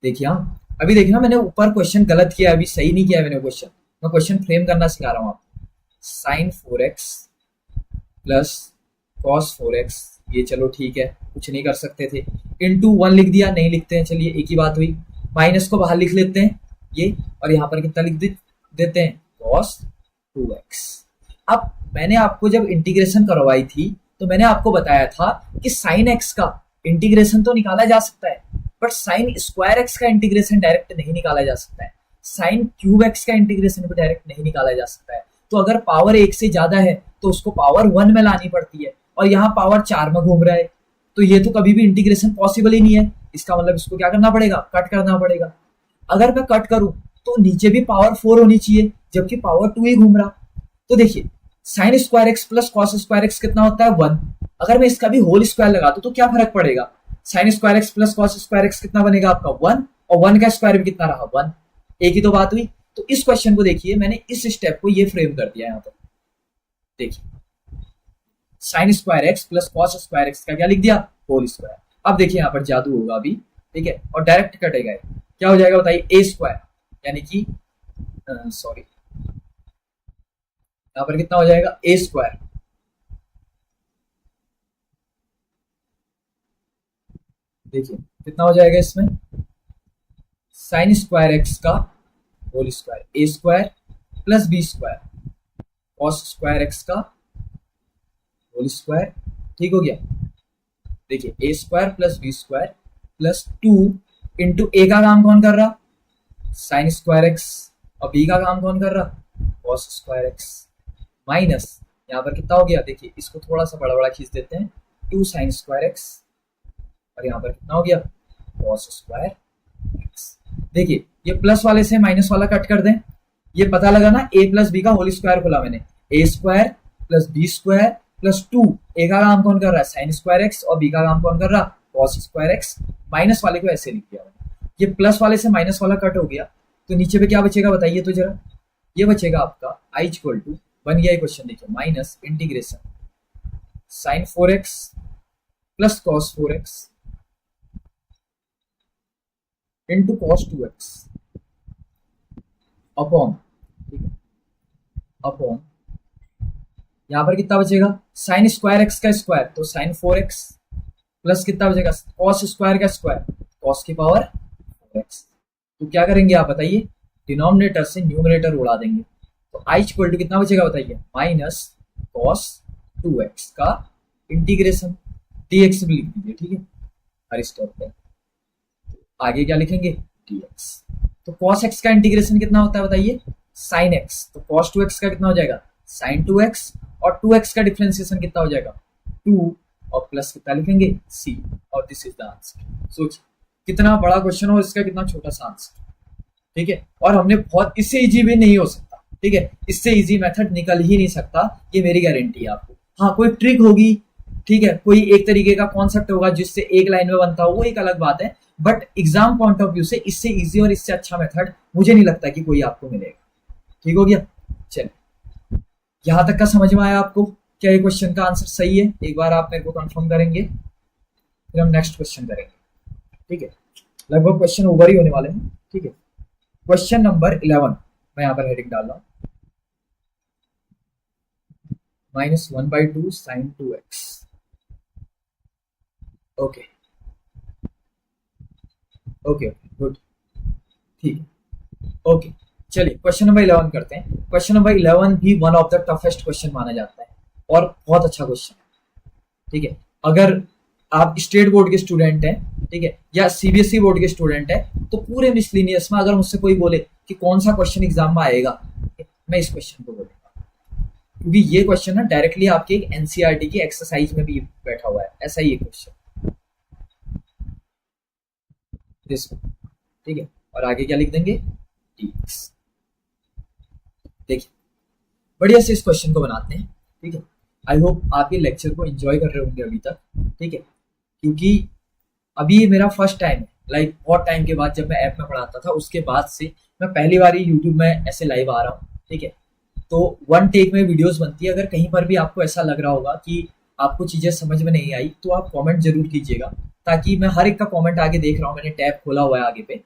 देखिए हाँ अभी देखिए ना, मैंने ऊपर क्वेश्चन गलत किया, अभी सही नहीं किया मैंने क्वेश्चन, मैं क्वेश्चन फ्रेम करना सिखा रहा हूं आपको। Sign 4x plus cos 4x, ये चलो ठीक है, कुछ नहीं कर सकते थे, इनटू 1 लिख दिया, नहीं लिखते हैं, चलिए एक ही बात हुई। माइनस को बाहर लिख लेते हैं ये, और यहां पर कितना लिख देते हैं, कॉस 2x। अब मैंने आपको जब इंटीग्रेशन करवाई थी तो मैंने आपको बताया था कि साइन एक्स का इंटीग्रेशन तो निकाला जा सकता है, बट साइन स्क्वायर एक्स का इंटीग्रेशन डायरेक्ट नहीं निकाला जा सकता है, साइन क्यूब एक्स का इंटीग्रेशन भी डायरेक्ट नहीं निकाला जा सकता है। तो अगर पावर एक से ज्यादा है तो उसको पावर 1 में लानी पड़ती है, और यहाँ पावर 4 में घूम रहा है, तो ये तो कभी भी इंटीग्रेशन पॉसिबल ही नहीं है। इसका मतलब इसको क्या करना पड़ेगा, कट करना पड़ेगा। अगर मैं कट करूं तो नीचे भी पावर 4 होनी चाहिए, जबकि पावर 2 ही घूम रहा। तो देखिए sign square x plus cos square x कितना होता है, 1। अगर मैं इसका भी होल स्क्वायर लगा दूं तो क्या फर्क पड़ेगा, sign square x plus cos square x कितना बनेगा आपका 1, और 1 का स्क्वायर भी कितना रहा 1, एक ही तो बात हुई। तो इस क्वेश्चन को देखिए, मैंने इस स्टेप को ये फ्रेम कर दिया यहाँ पर, देखिए sign square x plus cos square x का क्या लिख दिया, होल स्क्वायर। अब देखिए यहाँ पर जादू होगा अभी, ठीक है, और डायरेक्ट कटेगा, क्या हो जाएगा बताइए, ए स्क्वायर, यानी कि सॉरी यहाँ पर कितना हो जाएगा, ए स्क्वायर, देखिए कितना हो जाएगा इसमें, साइन स्क्वायर एक्स का whole square, a square plus b square, cos square x का होल स्क्वायर। ठीक हो गया। देखिए a square plus b square plus 2 into a का काम कौन कर रहा, साइन स्क्वायर एक्स, और बी का काम कौन कर रहा, कॉस स्क्वायर एक्स, माइनस यहाँ पर कितना हो गया, देखिए इसको थोड़ा सा बड़ा बड़ा खींच देते हैं, 2 साइन स्क्वायर एक्स, और यहाँ पर कितना हो गया, कॉस स्क्वायर एक्स। देखिए ये प्लस वाले से माइनस वाला कट कर दें, ये पता लगा ना, ए प्लस बी का होल स्क्वायर खोला मैंने, a square plus b square plus 2, a का काम कौन कर रहा है, साइन स्क्वायर एक्स, और बी का काम कौन कर रहा, कॉस स्क्वायर एक्स। माइनस वाले को ऐसे लिख दिया मैंने, ये प्लस वाले से माइनस वाला कट हो गया, तो नीचे पे क्या बचेगा बताइए तो जरा, ये बचेगा आपका आई इक्वल टू, बन गया क्वेश्चन, देखिए minus integration sine 4x plus cos 4x into cos 2x upon, ठीक है, अपॉन यहां पर कितना बचेगा, साइन स्क्वायर एक्स का स्क्वायर तो साइन 4x प्लस कितना बचेगा, कॉस स्क्वायर का स्क्वायर, कॉस की पावर 4x। तो क्या करेंगे आप बताइए, डिनोमिनेटर से न्यूमरेटर उड़ा देंगे, तो आई इक्वल टू कितना बचेगा बताइए, माइनस कॉस 2x का इंटीग्रेशन, dx भी लिख दीजिए, ठीक है, हर स्टेप पे। आगे क्या लिखेंगे, dx। तो cos x का इंटीग्रेशन कितना होता है बताइए, sin x, तो cos 2x का कितना हो जाएगा, sin 2x, और 2x का डिफरेंशिएशन कितना हो जाएगा 2, और प्लस कितना लिखेंगे c, और दिस इज द आंसर। सोचिए कितना बड़ा क्वेश्चन हो, इसका कितना छोटा सा आंसर, ठीक है। और हमने बहुत, इससे इजी भी नहीं हो सकता, ठीक है, इससे इजी मेथड निकल ही नहीं सकता, ये मेरी गारंटी है आपको। हाँ कोई ट्रिक होगी, ठीक है, कोई एक तरीके का कॉन्सेप्ट होगा जिससे एक लाइन में बनता हो, वो एक अलग बात है, but exam point of view से इससे इजी और इससे अच्छा मेथड मुझे नहीं लगता कि कोई आपको मिलेगा। ठीक हो गया, चलिए यहां तक का समझ में आया आपको, क्या ये क्वेश्चन का आंसर सही है, एक बार आप मेरे को कंफर्म करेंगे, फिर हम नेक्स्ट क्वेश्चन करेंगे, ठीक है। लगभग क्वेश्चन ओवर ही होने वाले हैं, ठीक है। क्वेश्चन नंबर 11 मैं यहाँ पर हेडिंग डाल रहा हूँ, -1/2 sin 2x। Okay okay okay good, ठीक है। ओके, चलिए क्वेश्चन नंबर 11 करते हैं। क्वेश्चन नंबर 11 भी one of the toughest question माना जाता है और बहुत अच्छा क्वेश्चन है। ठीक है, अगर आप स्टेट बोर्ड के स्टूडेंट हैं, ठीक है, या सीबीएसई बोर्ड के स्टूडेंट है, तो पूरे मिसलिनियस में अगर मुझसे कोई बोले कि कौन सा क्वेश्चन एग्जाम में आएगा, मैं इस क्वेश्चन को बोलूंगा, क्योंकि ये क्वेश्चन ना डायरेक्टली आपके एक एनसीईआरटी की एक्सरसाइज में भी बैठा हुआ है, ऐसा ही ये क्वेश्चन दिस, ठीक है। और आगे क्या लिख देंगे, dx। देखिए बढ़िया से इस क्वेश्चन को बनाते हैं, ठीक है। आई होप आप ये लेक्चर को एंजॉय कर रहे होंगे अभी तक, ठीक है, क्योंकि अभी ये मेरा फर्स्ट टाइम है, लाइक बहुत टाइम के बाद जब मैं ऐप में पढ़ाता था उसके बाद से मैं पहली बार ही यूट्यूब में ऐसे लाइव आ रहा हूँ, ठीक है। तो वन टेक में वीडियोस बनती है। अगर कहीं पर भी आपको ऐसा लग रहा होगा कि आपको चीजें समझ में नहीं आई तो आप कमेंट जरूर कीजिएगा, ताकि मैं हर एक का कमेंट आगे देख रहा हूँ, मैंने टैब खोला हुआ है आगे पे।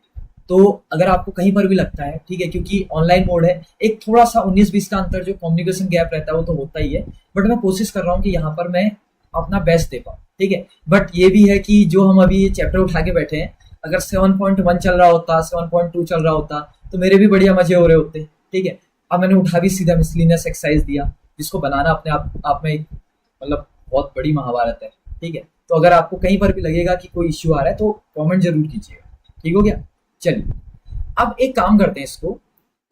तो अगर आपको कहीं पर भी लगता है, ठीक है, क्योंकि ऑनलाइन मोड है, एक थोड़ा सा 19-20 का अंतर जो कम्युनिकेशन गैप रहता है वो तो होता ही है, बट मैं कोशिश कर रहा हूँ कि यहाँ पर मैं अपना बेस्ट दे पाऊँ, ठीक है। बट ये भी है कि जो हम अभी ये चैप्टर उठा के बैठे हैं, अगर 7.1 चल रहा होता, 7.2 चल रहा होता, तो मेरे भी बढ़िया मजे हो रहे होते, ठीक है। अब मैंने उठा भी सीधा मिसलिनियस एक्सरसाइज दिया, जिसको बनाना अपने आप में एक मतलब बहुत बड़ी महाभारत है, ठीक है। तो अगर आपको कहीं पर भी लगेगा कि कोई इश्यू आ रहा है तो कमेंट जरूर कीजिएगा, ठीक हो गया। चलिए अब एक काम करते हैं, इसको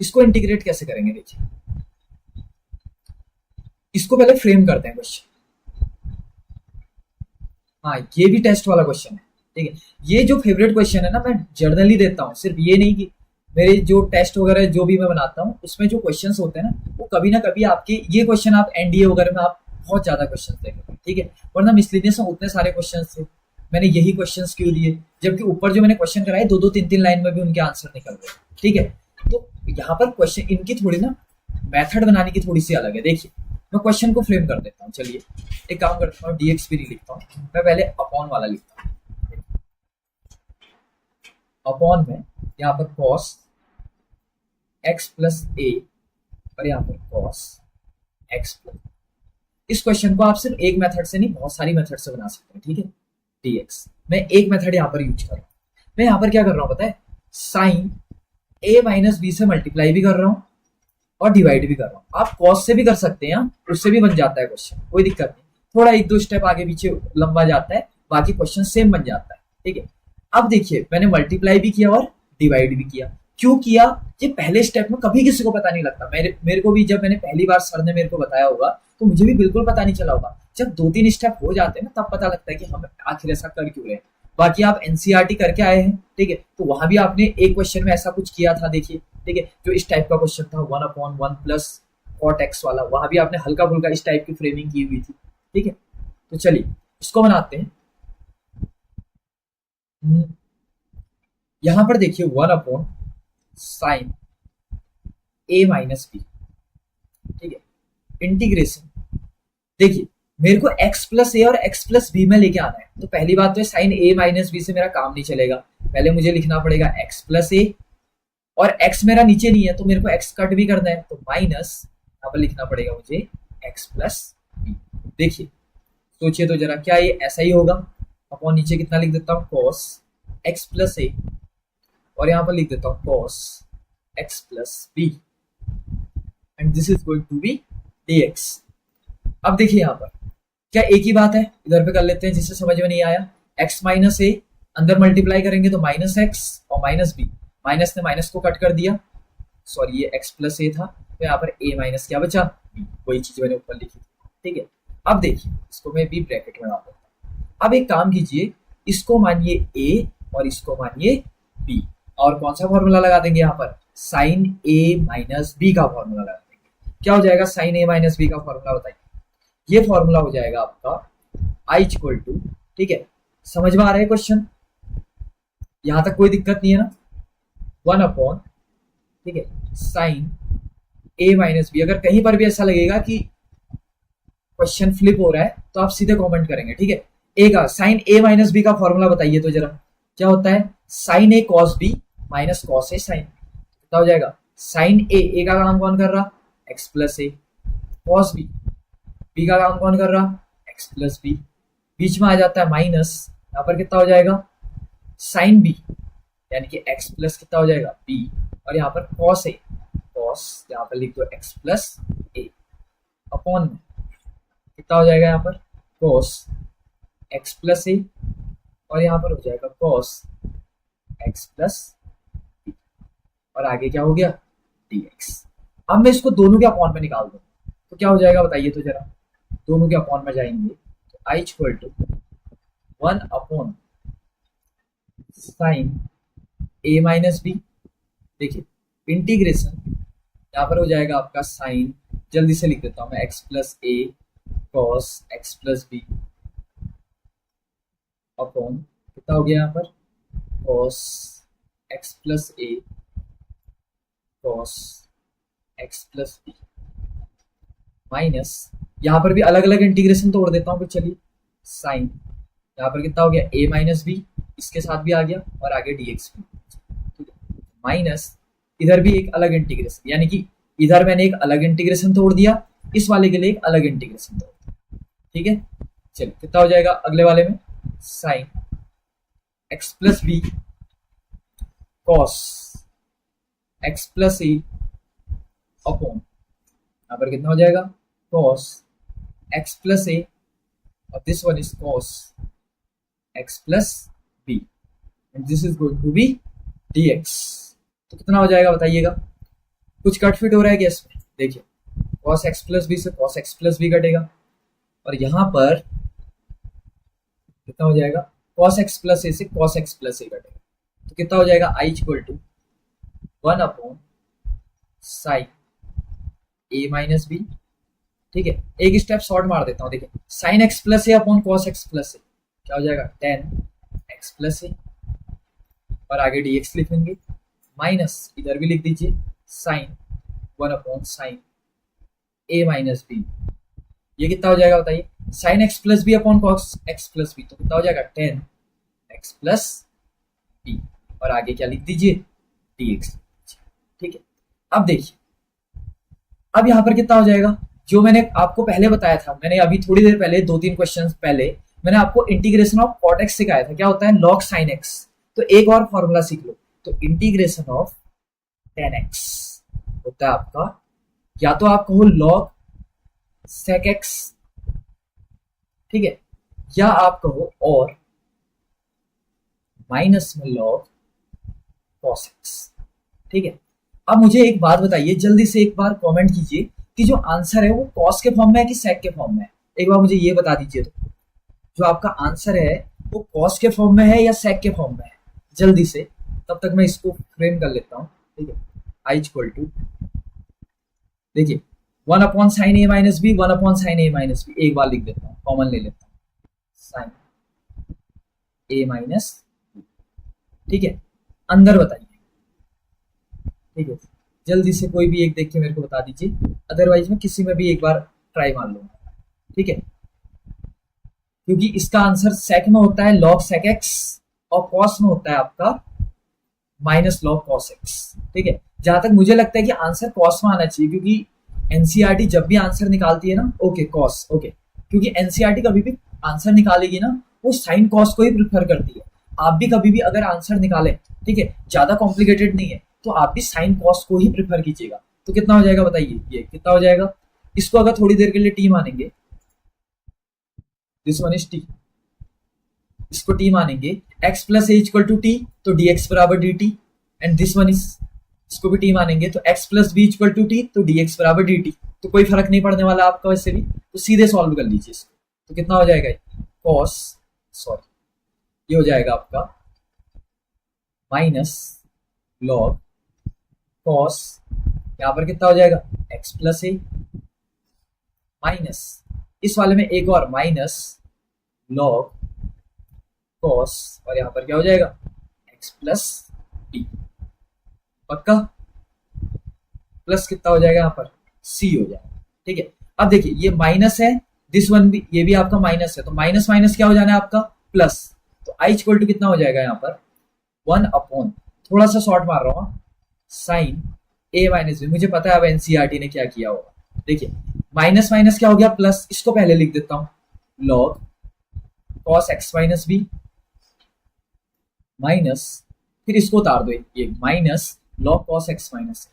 इसको इंटीग्रेट कैसे करेंगे, देखिए इसको पहले फ्रेम करते हैं क्वेश्चन। हाँ, ये भी टेस्ट वाला क्वेश्चन है, ठीक है। ये जो फेवरेट क्वेश्चन है ना, मैं जर्नली देता हूँ, सिर्फ ये नहीं कि मेरे जो टेस्ट वगैरह जो भी मैं बनाता हूँ उसमें जो क्वेश्चंस होते हैं ना, वो कभी ना कभी आपके ये क्वेश्चन आप एनडीए वगैरह में आप बहुत ज्यादा क्वेश्चन देखेंगे, ठीक है। वरना मिसलिनियस में उतने सारे क्वेश्चन थे, मैंने यही क्वेश्चन क्यों दिए, जबकि ऊपर जो मैंने क्वेश्चन कराए 2-2, 3-3 लाइन में भी उनके आंसर निकल गए, ठीक है। तो यहाँ पर क्वेश्चन इनकी थोड़ी ना मेथड बनाने की थोड़ी सी अलग है। देखिए मैं क्वेश्चन को फ्रेम कर देता हूँ, चलिए एक काम करता हूँ, डीएक्स भी नहीं लिखता हूँ, मैं पहले अपॉन वाला लिखता हूँ। अपॉन में यहाँ पर कॉस एक्स प्लस ए और यहाँ पर कॉस एक्स प्लस। इस क्वेश्चन को आप सिर्फ एक मेथड से नहीं, बहुत सारी मेथड से बना सकते हैं, ठीक है। डीएक्स मैं एक मेथड यहाँ पर यूज कर रहा हूँ। मैं यहाँ पर क्या कर रहा हूँ पता है, साइन ए माइनस बी से मल्टीप्लाई भी कर रहा हूँ और डिवाइड भी कर रहा हूँ। आप कॉस से भी कर सकते हैं, उससे भी बन जाता है क्वेश्चन, कोई दिक्कत नहीं। थोड़ा 1-2 स्टेप आगे पीछे लंबा जाता है, बाकी क्वेश्चन सेम बन जाता है, ठीक है। अब देखिए मैंने मल्टीप्लाई भी किया और डिवाइड भी किया। क्यों किया, ये पहले स्टेप में कभी किसी को पता नहीं लगता। मेरे को भी जब मैंने पहली बार सर ने मेरे को बताया होगा तो मुझे भी बिल्कुल पता नहीं चला होगा। जब 2-3 स्टेप हो जाते हैं ना, तब पता लगता है कि हम आखिर ऐसा कर क्यों रहे हैं। बाकी आप एनसीईआरटी करके आए हैं, ठीक है, तो वहां भी आपने एक क्वेश्चन में ऐसा कुछ किया था, देखिए, ठीक है, जो इस टाइप का क्वेश्चन था 1/1 प्लस कॉट एक्स वाला, वहां भी आपने हल्का फुल्का इस टाइप की फ्रेमिंग की हुई थी, ठीक है। तो चलिए इसको बनाते हैं। यहां पर देखिए 1/sin ए माइनस बी, ठीक है, इंटीग्रेशन। देखिए मेरे को x प्लस ए और x प्लस बी में लेके आना है, तो पहली बात तो साइन ए माइनस बी से मेरा काम नहीं चलेगा। पहले मुझे लिखना पड़ेगा x प्लस ए, और x मेरा नीचे नहीं है तो मेरे को x कट भी करना है, तो माइनस यहाँ पर लिखना पड़ेगा मुझे x प्लस बी। देखिए सोचिए तो जरा, क्या ये ऐसा ही होगा। अपॉन नीचे कितना लिख देता हूँ, cos x प्लस ए, और यहाँ पर लिख देता हूँ cos x plus B, and this is going to be dx। अब देखिए यहाँ पर क्या एक ही बात है, इधर पे कर लेते हैं जिससे समझ में नहीं आया। x माइनस ए अंदर मल्टीप्लाई करेंगे तो माइनस एक्स और माइनस बी, माइनस ने माइनस को कट कर दिया, सॉरी ये x प्लस ए था, तो यहाँ पर a माइनस क्या बचा, b, वही चीज मैंने ऊपर लिखी थी, ठीक है। अब देखिए इसको मैं b ब्रैकेट में डाल देता हूँ। अब एक काम कीजिए, इसको मानिए a और इसको मानिए b, और कौन सा फॉर्मूला लगा देंगे यहाँ पर, साइन a माइनस बी का फॉर्मूला लगा देंगे। क्या हो जाएगा साइन a माइनस बी का फॉर्मूला, बताइए। ये फॉर्मूला हो जाएगा आपका i इक्वल टू, ठीक है, समझ में आ रहा है क्वेश्चन, यहां तक कोई दिक्कत नहीं है ना, 1/, ठीक है, साइन a माइनस बी। अगर कहीं पर भी ऐसा लगेगा कि क्वेश्चन फ्लिप हो रहा है तो आप सीधे कमेंट करेंगे, ठीक है। ए का साइन a माइनस बी का फॉर्मूला बताइए तो जरा, क्या होता है, sine a cos b minus cos a sine, क्या हो जाएगा, साइन ए का काम कौन कर रहा, x plus a, cos B B का काम कौन कर रहा, एक्स प्लस बी, बीच में आ जाता है माइनस, यहाँ पर कितना हो जाएगा साइन बी, यानी कि एक्स प्लस कितना हो जाएगा बी, और यहाँ पर कॉस ए, कॉस यहाँ पर लिख दो एक्स प्लस ए, अपॉन में कितना हो जाएगा यहाँ पर कॉस एक्स प्लस ए, और यहाँ पर हो जाएगा कॉस एक्स प्लस बी, और आगे क्या हो गया dx। अब मैं इसको दोनों के अपॉन में निकाल दूँ तो क्या हो जाएगा बताइए तो जरा, दोनों के अपॉन में जाएंगे तो I equal to 1 upon sine a minus b, देखिए इंटीग्रेशन यहाँ पर हो जाएगा आपका साइन, जल्दी से लिख देता हूँ मैं, x plus a cos x plus b upon कितना हो गया यहाँ पर cos x plus a cos x plus b minus, यहाँ पर भी अलग अलग इंटीग्रेशन तोड़ देता हूँ फिर चलिए, साइन यहाँ पर कितना हो गया ए माइनस बी, इसके साथ भी आ गया और आगे dx भी, ठीक है, माइनस इधर भी एक अलग इंटीग्रेशन, यानी कि इधर मैंने एक अलग इंटीग्रेशन तोड़ दिया, इस वाले के लिए एक अलग इंटीग्रेशन तोड़ दिया, ठीक है। चलिए कितना हो जाएगा अगले वाले में, sine x plus b cos x plus a upon यहाँ पर कितना हो जाएगा कॉस एक्स प्लस ए, और this one is cos x plus B and this is going to be dx। तो कितना हो जाएगा बताइएगा, कुछ कट फिट हो रहा है क्या इसमें, देखिए cos x प्लस बी से cos x प्लस बी कटेगा, और यहाँ पर कितना हो जाएगा cos x प्लस ए से cos x प्लस ए कटेगा, तो कितना हो जाएगा I equal to 1 upon sine a minus b, ठीक है, एक स्टेप शॉर्ट मार देता हूँ, देखिए sine x plus a upon cos x plus a क्या हो जाएगा टेन एक्स प्लस ए, और आगे dx लिख लेंगे, माइनस इधर भी लिख दीजिए sine 1 upon sine a minus b, ये कितना हो जाएगा बताइए, sine x plus b upon cos x plus b, तो कितना हो जाएगा 10 एक्स प्लस बी, और आगे क्या लिख दीजिए dx, ठीक है। अब देखिए अब यहाँ पर कितना हो जाएगा, जो मैंने आपको पहले बताया था, मैंने अभी थोड़ी देर पहले 2-3 क्वेश्चंस पहले मैंने आपको इंटीग्रेशन ऑफ कॉट एक्स सिखाया था, क्या होता है लॉग साइन एक्स, तो एक और फॉर्मूला सीख लो, तो इंटीग्रेशन ऑफ टेन एक्स होता है आपका, या तो आप कहो लॉग सेक एक्स, ठीक है, या आप कहो और माइनस में लॉग कॉस एक्स, ठीक है। अब मुझे एक बात बताइए, जल्दी से एक बार कमेंट कीजिए कि जो आंसर है वो कॉस के फॉर्म में है कि सेक के फॉर्म में है, एक बार मुझे ये बता दीजिए, तो जो आपका आंसर है वो कॉस के फॉर्म में है या सेक के फॉर्म में है, जल्दी से, तब तक मैं इसको फ्रेम कर लेता हूँ, ठीक है। आई इक्वल टू देखिए 1 upon sine a minus B, 1 upon sine a minus B, एक बार लिख देता हूँ, कॉमन ले लेता हूँ, साइन ए माइनस, ठीक है, अंदर बताइए, ठीक है, जल्दी से कोई भी एक देख के मेरे को बता दीजिए, अदरवाइज मैं किसी में भी एक बार ट्राई मार लूंगा, ठीक है, क्योंकि इसका आंसर सेक में होता है लॉग सेक एक्स और कॉस में होता है आपका माइनस लॉग कॉस एक्स, ठीक है। जहां तक मुझे लगता है कि आंसर कॉस में आना चाहिए, क्योंकि एनसीईआरटी जब भी आंसर निकालती है ना, ओके कॉस, ओके, क्योंकि एनसीईआरटी कभी भी आंसर निकालेगी ना वो साइन कॉस को ही प्रिफर करती है, आप भी कभी भी अगर आंसर निकालें, ठीक है, ज्यादा कॉम्प्लिकेटेड नहीं है तो आप भी साइन कॉस को ही प्रिफर कीजिएगा, तो कितना हो जाएगा बताइए, ये कितना हो जाएगा, इसको अगर थोड़ी देर के लिए टी मानेंगे, दिस वन इज टी, इसको टी मानेंगे, x plus a equal to t, तो dx बराबर dt, and this one is, इसको भी टी मानेंगे तो x plus b equal to t, तो dx बराबर dt, तो कोई फर्क नहीं पड़ने वाला आपका वैसे भी, तो सीधे सॉल्व कर लीजिए इसको, तो कितना हो जाएगा cos, सॉरी ये हो जाएगा आपका माइनस लॉग cos, यहाँ पर कितना हो जाएगा x प्लस ए, माइनस इस वाले में एक और माइनस लॉग cos, और यहाँ पर क्या हो जाएगा x प्लस b, पक्का, प्लस कितना हो जाएगा यहाँ पर c हो जाएगा, ठीक है। अब देखिए ये माइनस है, दिस वन भी, ये भी आपका माइनस है, तो माइनस माइनस क्या हो जाना है आपका प्लस, तो i इक्वल टू कितना हो जाएगा यहाँ पर 1 अपॉन, थोड़ा सा शॉर्ट मार रहा हूँ, साइन ए माइनस बी, मुझे पता है अब एनसीईआरटी ने क्या किया होगा, देखिए माइनस माइनस क्या हो गया प्लस, इसको पहले लिख देता हूं, log cos x minus b minus, फिर इसको उतार दो, ये minus log cos x minus.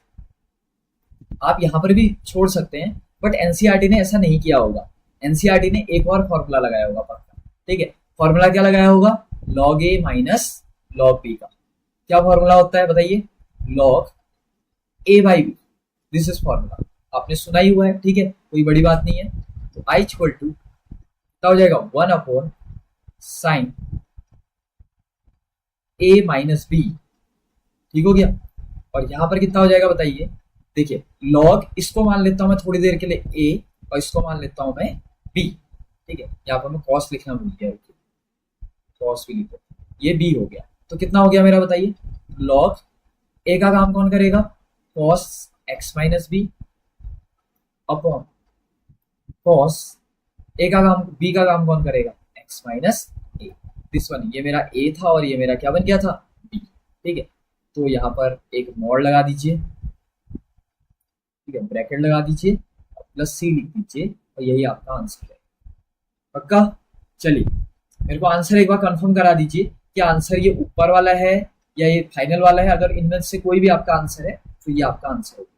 आप यहां पर भी छोड़ सकते हैं, बट एनसीईआरटी ने ऐसा नहीं किया होगा। एनसीईआरटी ने एक और फॉर्मूला लगाया होगा पक्का, ठीक है। फॉर्मूला क्या लगाया होगा, log a minus log b का क्या फॉर्मूला होता है बताइए, log a by b, this is formula, आपने सुना ही हुआ है, ठीक है, कोई बड़ी बात नहीं है। तो आई इक्वल टू क्या हो जाएगा, 1 upon sine a minus b, ठीक हो गया। और यहां पर कितना हो जाएगा बताइए, देखिए लॉग, इसको मान लेता हूं मैं थोड़ी देर के लिए ए, और इसको मान लेता हूं मैं बी, ठीक है। यहाँ पर मैं कॉस लिखना भूल गया, कॉस भी लिखो, ये बी हो गया। तो कितना हो गया मेरा बताइए, लॉग ए का काम कौन करेगा, cos x minus b upon cos a का काम, बी का काम कौन करेगा, x minus a, this one. ये मेरा ए था और ये मेरा क्या बन गया था, बी, ठीक है। तो यहाँ पर एक मॉड लगा दीजिए, ठीक है, ब्रैकेट लगा दीजिए, प्लस सी लिख दीजिए, और यही आपका आंसर है, पक्का। चलिए मेरे को आंसर एक बार कंफर्म करा दीजिए कि आंसर ये ऊपर वाला है या ये फाइनल वाला है। अगर इनमें से कोई भी आपका आंसर है तो ये आपका आंसर होगा,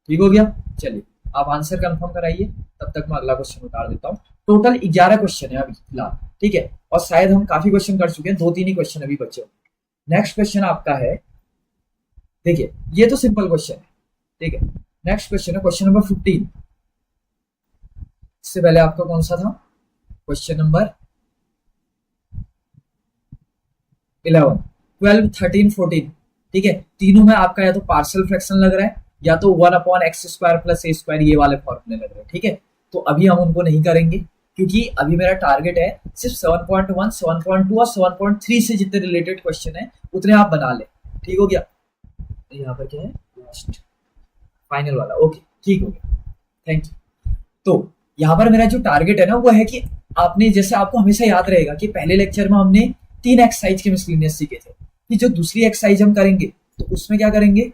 ठीक हो गया। चलिए आप आंसर कंफर्म कराइए, तब तक मैं अगला क्वेश्चन उतार देता हूँ। टोटल 11 क्वेश्चन है अभी फिलहाल, ठीक है, और शायद हम काफी क्वेश्चन कर चुके हैं, 2-3 ही क्वेश्चन अभी बचे। नेक्स्ट क्वेश्चन आपका है, देखिए ये तो सिंपल क्वेश्चन है, ठीक है। नेक्स्ट क्वेश्चन है क्वेश्चन नंबर 15। इससे पहले आपका कौन सा था, क्वेश्चन नंबर 11, 12, 13, 14, ठीक है। तीनों में आपका या तो पार्शियल फ्रैक्शन लग रहा है या तो 1 अपॉन एक्स स्क्वायर प्लस ए स्क्वायर, ये वाले फॉर्मूले लग रहे हैं, ठीक है। तो अभी हम उनको नहीं करेंगे, क्योंकि अभी मेरा टारगेट है सिर्फ 7.1, 7.2 और 7.3 से जितने रिलेटेड क्वेश्चन है उतने आप बना ले, ठीक हो गया। यहाँ पर क्या है, लास्ट फाइनल वाला, ओके ठीक हो गया, थैंक यू। तो यहाँ पर मेरा जो टारगेट है ना वो है कि आपने, जैसे आपको हमेशा याद रहेगा कि पहले लेक्चर में हमने 3 एक्सरसाइज के मिसलिनियस सीखे थे, कि जो दूसरी एक्सरसाइज हम करेंगे तो उसमें क्या करेंगे,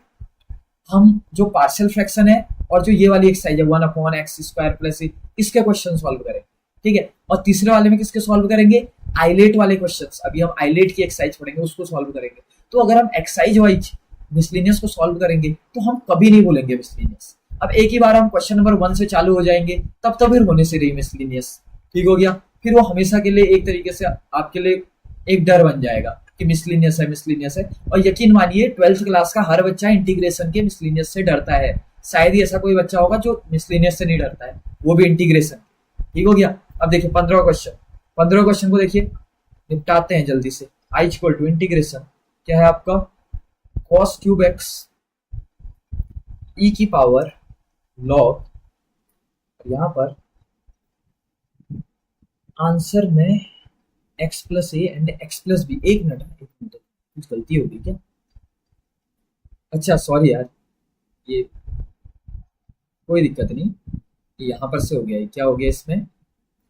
हम जो पार्शियल फ्रैक्शन है और जो ये वाली एक्सरसाइज है 1 अपॉन एक्स स्क्वायर प्लस ए, इसके क्वेश्चन सॉल्व करेंगे, ठीक है। और तीसरे वाले में किसके सॉल्व करेंगे, आइलेट वाले क्वेश्चंस, अभी हम आइलेट की एक्सरसाइज पढ़ेंगे, उसको सॉल्व करेंगे। तो अगर हम एक्सरसाइज वाइज मिसलिनियस को सॉल्व करेंगे तो हम कभी नहीं बोलेंगे मिसलिनियस। अब एक ही बार हम क्वेश्चन नंबर 1 से चालू हो जाएंगे, तब तो फिर होने से रही मिसलिनियस, ठीक हो गया। फिर वो हमेशा के लिए एक तरीके से आपके लिए एक डर बन जाएगा कि मिसलिनियस है, मिसलिनियस है। और यकीन मानिए 12th क्लास का हर बच्चा इंटीग्रेशन के मिसलिनियस से डरता है, शायद ही ऐसा कोई बच्चा होगा जो मिसलिनियस से नहीं डरता है, वो भी इंटीग्रेशन, ठीक हो गया। अब देखिए 15 क्वेश्चन को देखिए, निपटाते हैं जल्दी से। आई इक्वल टू इंटीग्रेशन क्या है आपका, कॉस क्यूब एक्स ई की पावर लॉग, यहां पर आंसर में x plus a and x plus b, एक मिनट कुछ गलती होगी क्या, अच्छा सॉरी यार, ये कोई दिक्कत नहीं, ये यहाँ पर से हो गया, ये क्या हो गया इसमें,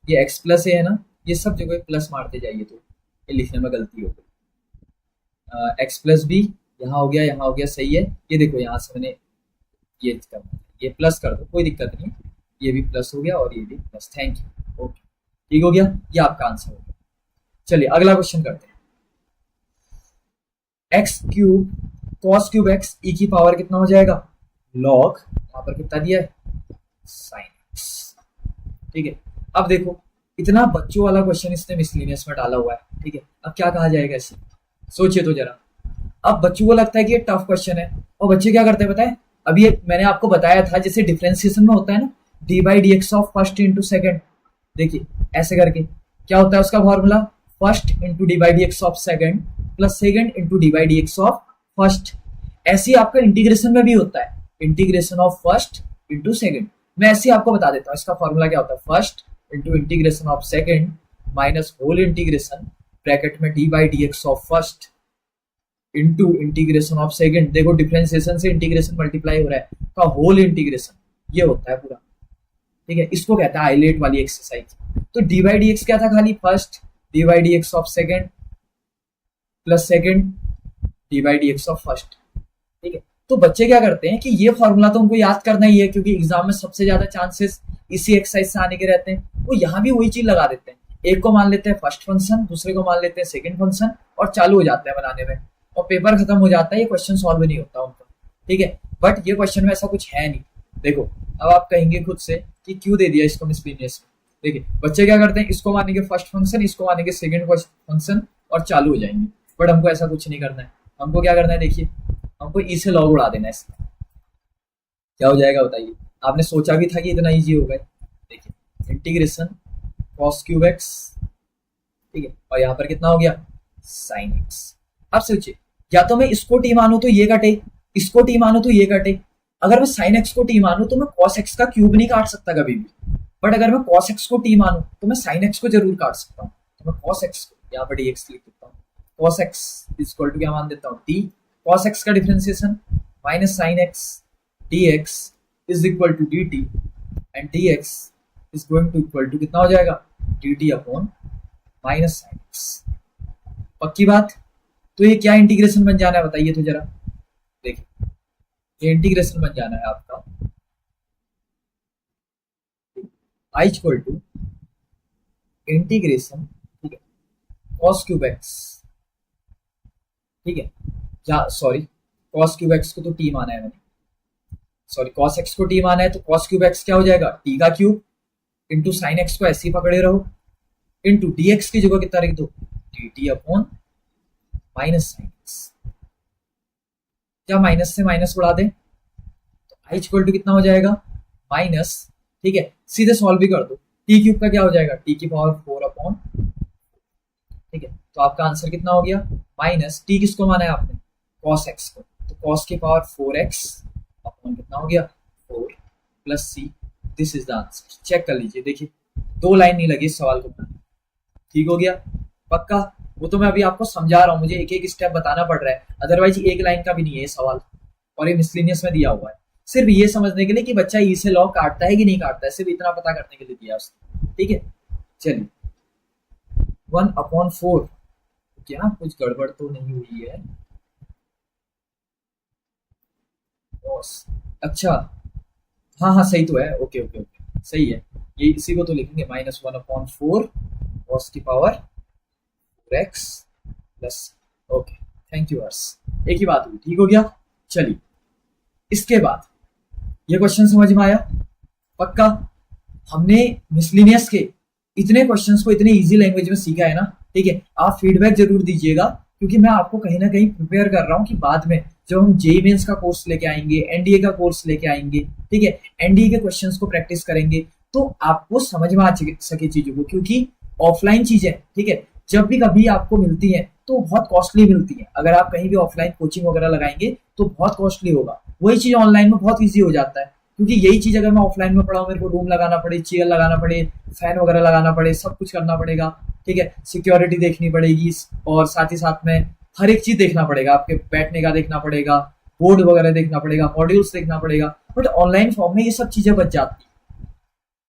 ये x प्लस ए है ना, ये सब जगह प्लस मारते जाइए, तो ये लिखने में गलती हो गई। x प्लस बी यहाँ हो गया, यहाँ हो गया, सही है। ये देखो यहाँ से मैंने ये करना है, ये प्लस कर दो, कोई दिक्कत नहीं, ये भी प्लस हो गया और ये भी प्लस, थैंक यू, ओके ठीक हो गया, ये आपका आंसर हो गया। चलिए अगला क्वेश्चन करते हैं, x cube cos cube x e की पावर कितना हो जाएगा, लॉग, यहाँ पर कितना दिया है, साइन एक्स, ठीक है। अब देखो इतना बच्चों वाला क्वेश्चन इसने मिसलिनियस में डाला हुआ है, ठीक है। अब क्या कहा जाएगा इसे, सोचिए तो जरा। अब बच्चों को लगता है कि ये टफ क्वेश्चन है, और बच्चे क्या करते हैं पता है, अभी मैंने आपको बताया था जैसे डिफरेंशिएशन में होता है ना, D by d x of first into second, देखिए ऐसे करके क्या होता है उसका formula, first into D by d x of second plus second into D by d x of first. ऐसे ही आपका इंटीग्रेशन में भी होता है, integration of first into second. मैं ऐसे ही आपको बता देता हूँ इसका फॉर्मूला क्या होता है, first into integration of second minus whole integration bracket में d by d x of first into integration of second. देखो डिफरेंशिएशन से इंटीग्रेशन मल्टीप्लाई हो रहा है, का होल इंटीग्रेशन, ये होता है पूरा, ठीक है। इसको कहता है आइलेट वाली एक्सरसाइज। तो डी बाई डी एक्स क्या था, खाली first D by d x of second plus second D by d x of first, ठीक है। तो बच्चे क्या करते हैं कि ये फॉर्मूला तो उनको याद करना ही है, क्योंकि एग्जाम में सबसे ज्यादा चांसेस इसी एक्सरसाइज से आने के रहते हैं। वो यहाँ भी वही चीज लगा देते हैं, एक को मान लेते हैं फर्स्ट फंक्शन, दूसरे को मान लेते हैं सेकंड फंक्शन, और चालू हो जाता है बनाने में, और पेपर खत्म हो जाता है, ये क्वेश्चन सॉल्व नहीं होता उनका। ठीक है, बट ये क्वेश्चन में ऐसा कुछ है नहीं। देखो अब आप कहेंगे खुद से कि क्यों दे दिया इसको मिसलिनियस में। देखिए बच्चे क्या करते हैं, इसको मानेंगे फर्स्ट फंक्शन, इसको मानेंगे सेकंड फंक्शन, और चालू हो जाएंगे। बट हमको ऐसा कुछ नहीं करना है। हमको क्या करना है, देखिए हमको ई से लॉग उड़ा देना है इसका। क्या हो जाएगा बताइए, आपने सोचा भी था कि इतना इजी होगा। देखिए इंटीग्रेशन कॉस क्यूब एक्स, ठीक है, और यहाँ पर कितना हो गया साइन एक्स। अब सोचिए, या तो मैं इसको टी मानू तो ये कटे, इसको टी मानू तो ये कटे। अगर मैं साइन एक्स को टी मानू तो मैं कॉस एक्स का क्यूब नहीं काट सकता कभी भी। बट अगर मैं कॉस एक्स को टी मानू तो मैं साइन एक्स को जरूर काट सकता हूँ। तो मैं कॉस एक्स को यहाँ पर डी एक्स लिख देता हूँ। कॉस एक्स इक्वल टू क्या मान देता हूँ टी, कॉस एक्स का differentiation minus sine x d x is equal to d t, and d x is going to equal to कितना हो जाएगा d t upon minus sine x. पक्की बात। तो ये क्या इंटीग्रेशन बन जाना है बताइए तो जरा। देखिए ये इंटीग्रेशन बन जाना है आपका आई इक्वल टू इंटीग्रेशन, ठीक है, कॉस क्यूब एक्स, ठीक है, या सॉरी कॉस क्यूब एक्स को तो टी माना है मैंने, सॉरी कॉस एक्स को टी माना है, तो कॉस क्यूब एक्स क्या हो जाएगा टी का क्यूब इंटू साइन एक्स को ऐसे ही पकड़े रहो, इंटू डी एक्स की जगह कितना रख दो D t upon minus sine x. क्या माइनस से माइनस उड़ा दें तो आई इक्वल टू कितना हो जाएगा माइनस, ठीक है, सीधे सॉल्व भी कर दो, टी क्यूब का क्या हो जाएगा टी की पावर 4 अपॉन, ठीक है, तो आपका आंसर कितना हो गया माइनस, टी किसको माना है आपने कॉस एक्स को, तो कॉस की पावर 4x अपॉन कितना हो गया 4 plus c, this is the answer. Check कर लीजिए, देखिए 2 लाइन नहीं लगी इस सवाल को बनाने। ठीक हो गया पक्का। वो तो मैं अभी आपको समझा रहा हूँ, मुझे एक एक स्टेप बताना पड़ रहा है, अदरवाइज 1 लाइन का भी नहीं है ये सवाल, और ये मिसलिनियस में दिया हुआ है सिर्फ ये समझने के लिए कि बच्चा ई से लॉग काटता है कि नहीं काटता है, सिर्फ इतना पता करने के लिए दिया उसने। ठीक है, चलिए 1/4, क्या कुछ गड़बड़ तो नहीं हुई है? अच्छा हाँ हाँ सही तो है, ओके ओके ओके सही है, ये इसी को तो लिखेंगे -1/4 कॉस की power 4x plus, okay thank you Harsh, एक ही बात हुई। ठीक हो गया। चलिए इसके बाद ये क्वेश्चन समझ में आया पक्का। हमने मिसलिनियस के इतने क्वेश्चंस को इतने इजी लैंग्वेज में सीखा है ना। ठीक है, आप फीडबैक जरूर दीजिएगा, क्योंकि मैं आपको कहीं ना कहीं प्रिपेयर कर रहा हूँ कि बाद में जब हम जेईई मेंस का कोर्स लेके आएंगे, एनडीए का कोर्स लेके आएंगे, ठीक है, एनडीए के क्वेश्चंस को प्रैक्टिस करेंगे, तो आपको समझ में आ सके चीजों को, क्योंकि ऑफलाइन चीजें, ठीक है, जब भी कभी आपको मिलती है तो बहुत कॉस्टली मिलती है। अगर आप कहीं भी ऑफलाइन कोचिंग वगैरह लगाएंगे तो बहुत कॉस्टली होगा, वही चीज ऑनलाइन में बहुत ईजी हो जाता है। क्योंकि यही चीज अगर मैं ऑफलाइन में पढ़ाऊँ, मेरे को रूम लगाना पड़े, चेयर लगाना पड़े, फैन वगैरह लगाना पड़े, सब कुछ करना पड़ेगा, ठीक है, सिक्योरिटी देखनी पड़ेगी, और साथ ही साथ में हर एक चीज देखना पड़ेगा, आपके बैठने का देखना पड़ेगा, बोर्ड वगैरह देखना पड़ेगा, मॉड्यूल्स देखना पड़ेगा। बट ऑनलाइन फॉर्म में ये सब चीजें बच जाती हैं,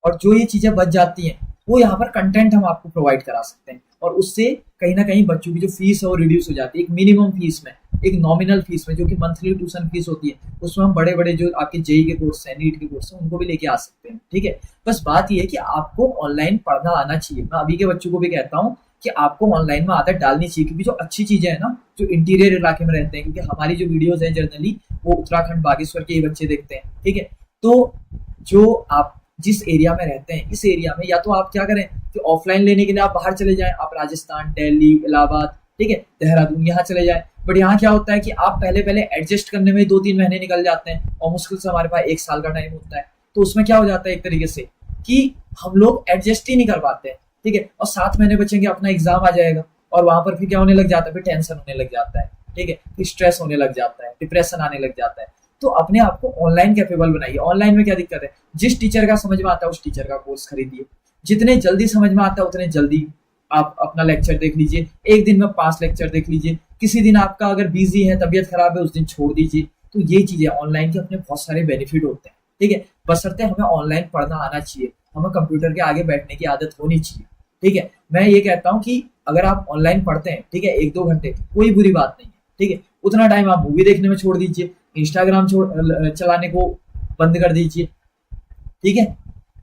और जो ये चीजें बच जाती हैं वो यहाँ पर कंटेंट हम आपको प्रोवाइड करा सकते हैं, और उससे कहीं ना कहीं बच्चों की जो फीस है वो रिड्यूस हो जाती है। एक मिनिमम फीस में, एक नॉमिनल फीस में, जो कि मंथली ट्यूशन फीस होती है, उसमें हम बड़े बड़े जो आपके जेई के कोर्स है, नीट के कोर्स है, उनको भी लेके आ सकते हैं। ठीक है, बस बात यह है कि आपको ऑनलाइन पढ़ना आना चाहिए। मैं अभी के बच्चों को भी कहता हूँ कि आपको ऑनलाइन में आदत डालनी चाहिए, क्योंकि जो अच्छी चीजें हैं ना, जो इंटीरियर इलाके में रहते हैं, क्योंकि हमारी जो वीडियोज हैं जनरली वो उत्तराखंड बागेश्वर के ही बच्चे देखते हैं। ठीक है, तो जो आप जिस एरिया में रहते हैं, इस एरिया में या तो आप क्या करें कि ऑफलाइन लेने के लिए आप बाहर चले जाएं, आप राजस्थान, दिल्ली, इलाहाबाद, ठीक है, देहरादून, यहाँ चले जाएं। बट यहाँ क्या होता है कि आप पहले पहले एडजस्ट करने में 2-3 महीने निकल जाते हैं, और मुश्किल से हमारे पास 1 साल का टाइम होता है। तो उसमें क्या हो जाता है एक तरीके से कि हम लोग एडजस्ट ही नहीं कर पाते हैं। ठीक है, और 7 महीने बचेंगे, अपना एग्जाम आ जाएगा, और वहां पर फिर क्या होने लग जाता है, फिर टेंशन होने लग जाता है, ठीक है, फिर स्ट्रेस होने लग जाता है, डिप्रेशन आने लग जाता है। तो अपने आप को ऑनलाइन कैपेबल बनाइए। ऑनलाइन में क्या दिक्कत है, जिस टीचर का समझ में आता है उस टीचर का कोर्स खरीदिए, जितने जल्दी समझ में आता है उतने जल्दी आप अपना लेक्चर देख लीजिए, एक दिन में 5 लेक्चर देख लीजिए। किसी दिन आपका अगर बिजी है, तबीयत खराब है, उस दिन छोड़ दीजिए। तो ये चीजें ऑनलाइन के अपने बहुत सारे बेनिफिट होते हैं। ठीक है, बशर्ते हमें ऑनलाइन पढ़ना आना चाहिए, हमें कंप्यूटर के आगे बैठने की आदत होनी चाहिए। ठीक है, मैं ये कहता हूँ कि अगर आप ऑनलाइन पढ़ते हैं, ठीक है, 1-2 घंटे, कोई बुरी बात नहीं है। ठीक है, उतना टाइम आप मूवी देखने में छोड़ दीजिए, इंस्टाग्राम चलाने को बंद कर दीजिए। ठीक है,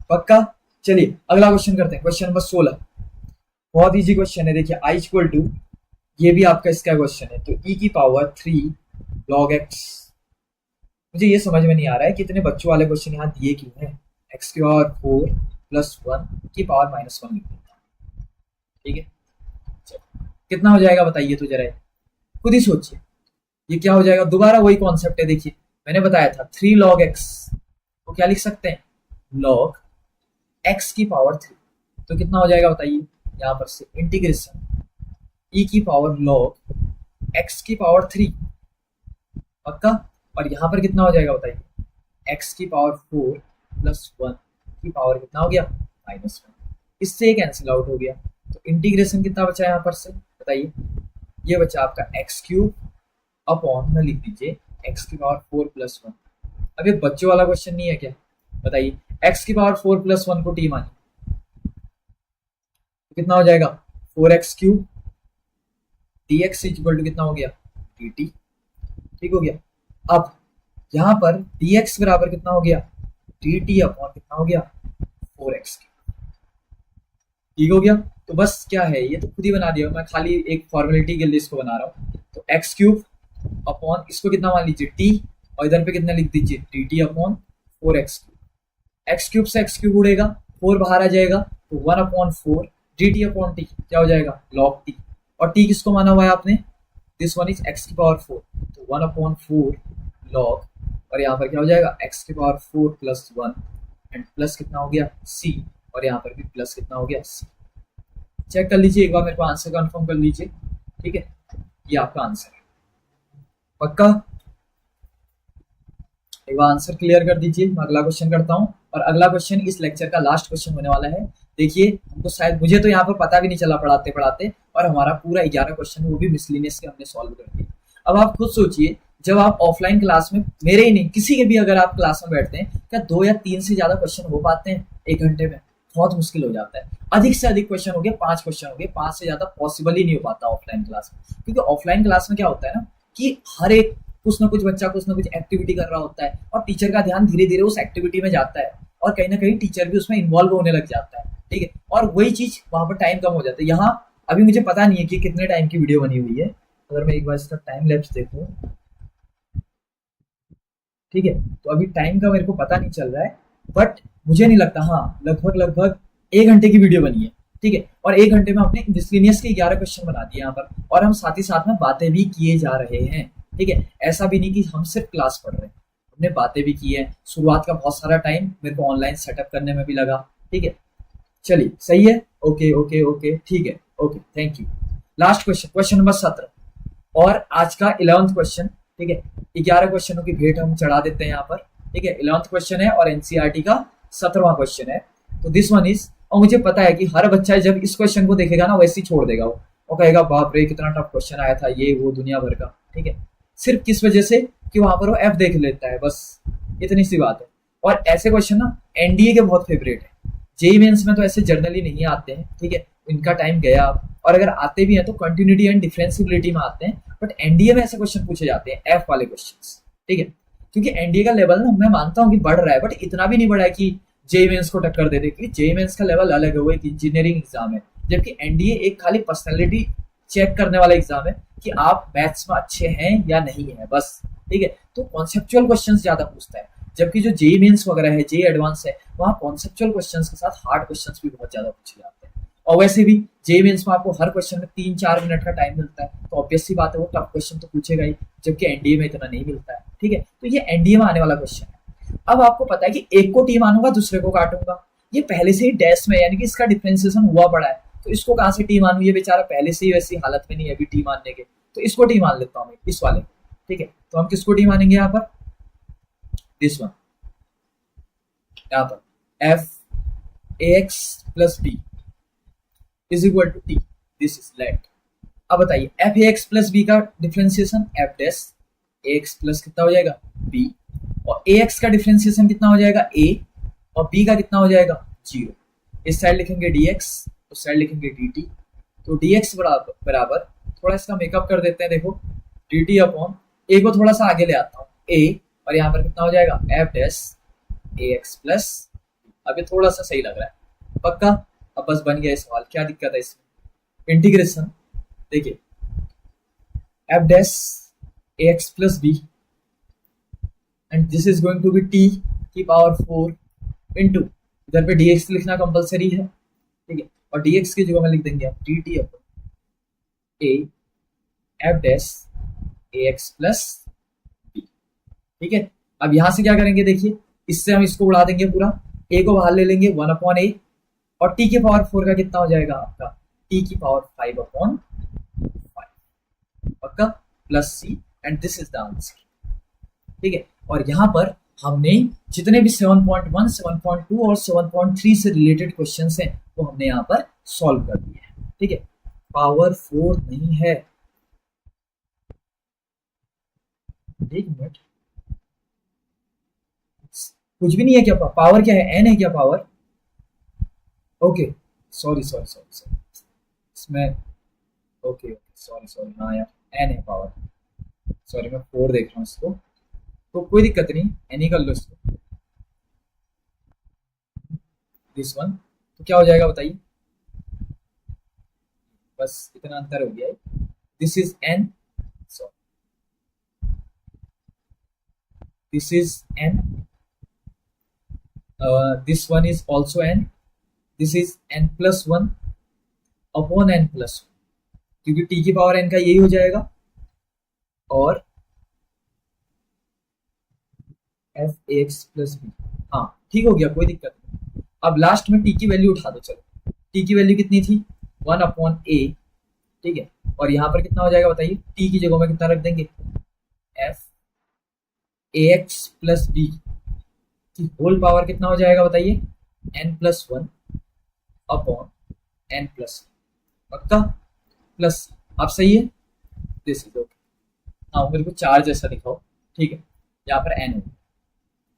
पक्का। चलिए अगला क्वेश्चन करते हैं, क्वेश्चन नंबर 16। बहुत इजी क्वेश्चन है, देखिए आई इक्वल टू, ये भी आपका इसका क्वेश्चन है, तो ई की पावर 3 log x। मुझे ये समझ में नहीं आ रहा है कि इतने बच्चों वाले क्वेश्चन यहाँ दिए क्यों हैं। एक्स की पावर 4 प्लस 1 की पावर -1 लिख देता हूँ। ठीक है, चलो कितना हो जाएगा बताइए तो जरा, खुद ही सोचिए ये क्या हो जाएगा। दोबारा वही कॉन्सेप्ट है, देखिए मैंने बताया था 3 log x को क्या लिख सकते हैं, log x की पावर 3। तो कितना हो जाएगा बताइए, यहाँ पर से इंटीग्रेशन e की पावर log x की पावर 3, पक्का। और यहाँ पर कितना हो जाएगा बताइए, x की पावर 4 प्लस 1 की पावर कितना हो गया, -1। इससे ये कैंसिल आउट हो गया, तो इंटीग्रेशन कितना बचा यहाँ पर से बताइए, ये बचा आपका x³ अपॉन में लिख दीजिए x की पावर 4 प्लस 1। अब ये बच्चों वाला क्वेश्चन नहीं है क्या, बताइए। x की पावर 4 प्लस 1 को t मानिए, तो कितना हो जाएगा 4x³ dx इक्वल टू कितना हो गया dt। ठीक हो गया। अब यहां पर dx बराबर कितना हो गया, dt अपॉन कितना हो गया 4x। ठीक हो गया। तो बस क्या है, ये तो खुद ही बना दिया, मैं खाली एक फॉर्मेलिटी के लिए इसको बना रहा हूँ। तो x³ अपॉन इसको कितना मान लीजिए t, और इधर पे कितना लिख दीजिए dt अपॉन 4x³। x³ से x³ उड़ेगा, 4 बाहर आ जाएगा, तो 1/4 dt अपॉन t क्या हो जाएगा log t। और t किसको माना हुआ है आपने, दिस वन इज x की पावर 4, तो 1/4 log, और यहाँ पर क्या हो जाएगा x की पावर 4 प्लस 1 एंड प्लस कितना हो गया c, और यहाँ पर भी प्लस कितना हो गया c। चेक कर लीजिए एक बार, मेरे को आंसर कंफर्म कर लीजिए। ठीक है, ये आपका आंसर है, पक्का। एक बार आंसर क्लियर कर दीजिए, मैं अगला क्वेश्चन करता हूँ। और अगला क्वेश्चन इस लेक्चर का लास्ट क्वेश्चन होने वाला है। देखिए हमको शायद, मुझे तो यहाँ पर पता भी नहीं चला पढ़ाते पढ़ाते, और हमारा पूरा 11 क्वेश्चन वो भी मिसलिनियस के हमने सॉल्व कर दिए। अब आप खुद सोचिए, जब आप ऑफलाइन क्लास में, मेरे ही नहीं किसी के भी अगर आप क्लास में बैठते हैं, क्या 2 या 3 से ज्यादा क्वेश्चन हो पाते हैं 1 घंटे में? बहुत मुश्किल हो जाता है। अधिक से अधिक क्वेश्चन हो गए 5 क्वेश्चन हो गए, 5 से ज्यादा पॉसिबल ही नहीं हो पाता ऑफलाइन क्लास में। क्योंकि ऑफलाइन क्लास में क्या होता है ना, कि हर एक कुछ ना कुछ बच्चा कुछ ना कुछ एक्टिविटी कर रहा होता है, और टीचर का ध्यान धीरे धीरे उस एक्टिविटी में जाता है, और कहीं ना कहीं टीचर भी उसमें इन्वॉल्व होने लग जाता है। ठीक है, और वही चीज वहां पर टाइम कम हो जाता है। यहाँ अभी मुझे पता नहीं है कि कितने टाइम की वीडियो बनी हुई है, अगर मैं एक बार इसका टाइम लैप्स देखूं। ठीक है, तो अभी टाइम का मेरे को पता नहीं चल रहा है, बट मुझे नहीं लगता, हाँ लगभग लगभग 1 घंटे की वीडियो बनी है। ठीक है, और 1 घंटे में हमने मिसलिनियस के 11 क्वेश्चन बना दिए यहाँ पर, और हम साथ ही साथ में बातें भी किए जा रहे हैं। ठीक है, ऐसा भी नहीं कि हम सिर्फ क्लास पढ़ रहे हैं, हमने बातें भी की है। शुरुआत का बहुत सारा टाइम मेरे को ऑनलाइन सेटअप करने में भी लगा। ठीक है, चलिए सही है, ओके ओके ओके, ठीक है, okay, thank you. Last question, question number 17, और आज का 11th क्वेश्चन। ठीक है, 11 क्वेश्चनों की भेंट हम चढ़ा देते हैं यहाँ पर। ठीक है, 11th क्वेश्चन है और एनसीईआरटी का 17वां क्वेश्चन है। तो दिस वन इज, और मुझे पता है कि हर बच्चा जब इस क्वेश्चन को देखेगा ना, वैसे ही छोड़ देगा वो कहेगा बाप रे कितना टफ क्वेश्चन आया था, ये वो दुनिया भर का। ठीक है, सिर्फ किस वजह से कि वहां पर वो एफ देख लेता है, बस इतनी सी बात है। और ऐसे क्वेश्चन ना एनडीए के बहुत फेवरेट है, जेई मेंस में तो ऐसे जर्नली नहीं आते हैं। ठीक है, इनका टाइम गया अब, और अगर आते भी हैं तो कंटिन्यूटी एंड डिफरेंसिबिलिटी में आते हैं, बट एनडीए में ऐसे क्वेश्चन पूछे जाते हैं एफ वाले क्वेश्चंस। ठीक है, क्योंकि एनडीए का लेवल ना मैं मानता हूँ कि बढ़ रहा है, बट इतना भी नहीं बढ़ा है कि जेई मेंस को टक्कर दे दे, क्योंकि जेई मेंस का लेवल अलग है, वो एक इंजीनियरिंग एग्जाम है, जबकि एनडीए एक खाली पर्सनैलिटी चेक करने वाला एग्जाम है कि आप मैथ्स में अच्छे हैं या नहीं है, बस। ठीक है, तो कॉन्सेप्चुअल क्वेश्चंस ज्यादा पूछता है, जबकि जो जेई मेंस वगैरह है, जेई एडवांस है, वहाँ कॉन्सेप्चुअल क्वेश्चंस के साथ हार्ड क्वेश्चंस भी बहुत ज्यादा पूछे जाते हैं। और वैसे भी जेई मेंस में आपको हर क्वेश्चन में 3-4 मिनट का टाइम मिलता है, तो ऑब्वियस सी बात है वो टफ क्वेश्चन तो पूछेगा ही, जबकि एनडीए में इतना नहीं मिलता है। ठीक है, तो ये एनडीए में आने वाला क्वेश्चन है। अब आपको पता है कि एक को टी मानूंगा, दूसरे को काटूंगा, ये पहले से ही डैश में, यानी कि इसका डिफरेंशिएशन हुआ पड़ा है, तो इसको कहाँ से टी मानू, ये बेचारा पहले से ही वैसी हालत में नहीं है अभी टी मानने के, तो इसको टी मान लेता हूँ मैं, इस वाले। ठीक है, तो हम किसको टी मानेंगे यहाँ पर, दिस वन, यहाँ पर f a x plus b is equal to t, this is let. अब बताइए f a x plus b का differentiation f dash a x plus कितना हो जाएगा बी, और ए एक्स का डिफरेंशिएशन कितना हो जाएगा ए, और बी का कितना हो जाएगा 0। इस साइड लिखेंगे dx, उस साइड लिखेंगे dt, तो dx बराबर थोड़ा इसका मेकअप कर देते हैं, देखो dt अपॉन, ए को थोड़ा सा आगे ले आता हूँ, ए, और यहाँ पर कितना हो जाएगा F dash a x plus. अब ये थोड़ा सा सही लग रहा है पक्का। अब बस बन गया ये सवाल, क्या दिक्कत है इसमें। इंटीग्रेशन देखिए f dash a x plus B and this is going to be t की पावर 4 इंटू, इधर पे dx लिखना कंपलसरी है, ठीक है, और dx की जगह में लिख देंगे आप d t upon a f dash a x plus b, ठीक है। अब यहां से क्या करेंगे देखिए, इससे हम इसको उड़ा देंगे पूरा, ए को बाहर ले लेंगे 1/a, और टी की पावर 4 का कितना हो जाएगा आपका टी की पावर 5/5 पक्का, plus c, and this is the answer, ठीक है। और यहां पर हमने जितने भी 7.1, 7.2 और 7.3 से रिलेटेड क्वेश्चंस हैं वो हमने यहाँ पर सॉल्व कर दिए हैं, ठीक है। पावर 4 नहीं है, एक मिनट, कुछ भी नहीं है क्या, पावर क्या है, एन है क्या power, okay sorry sorry sorry sorry इसमें, ओके ओके सॉरी सॉरी, हाँ यार एन है पावर, सॉरी मैं 4 देख रहा हूँ इसको, तो कोई दिक्कत नहीं, एन ही कर लो इसको, दिस वन, तो क्या हो जाएगा बताइए, बस इतना अंतर हो गया है, this is an, this is n, this one is also n, this is n plus 1 upon n plus 1, क्योंकि t की पावर n का यही हो जाएगा, और एफ एक्स प्लस बी, हाँ ठीक हो गया कोई दिक्कत नहीं। अब लास्ट में t की वैल्यू उठा दो, चलो t की वैल्यू कितनी थी 1/a, ठीक है, और यहाँ पर कितना हो जाएगा बताइए, t की जगह में कितना रख देंगे f a x plus b की होल पावर कितना हो जाएगा बताइए n+1 अपॉन n+, पक्का, प्लस, आप सही है, दिस इज ओके, हाँ मेरे को 4 जैसा दिखाओ, ठीक है, यहाँ पर n हो,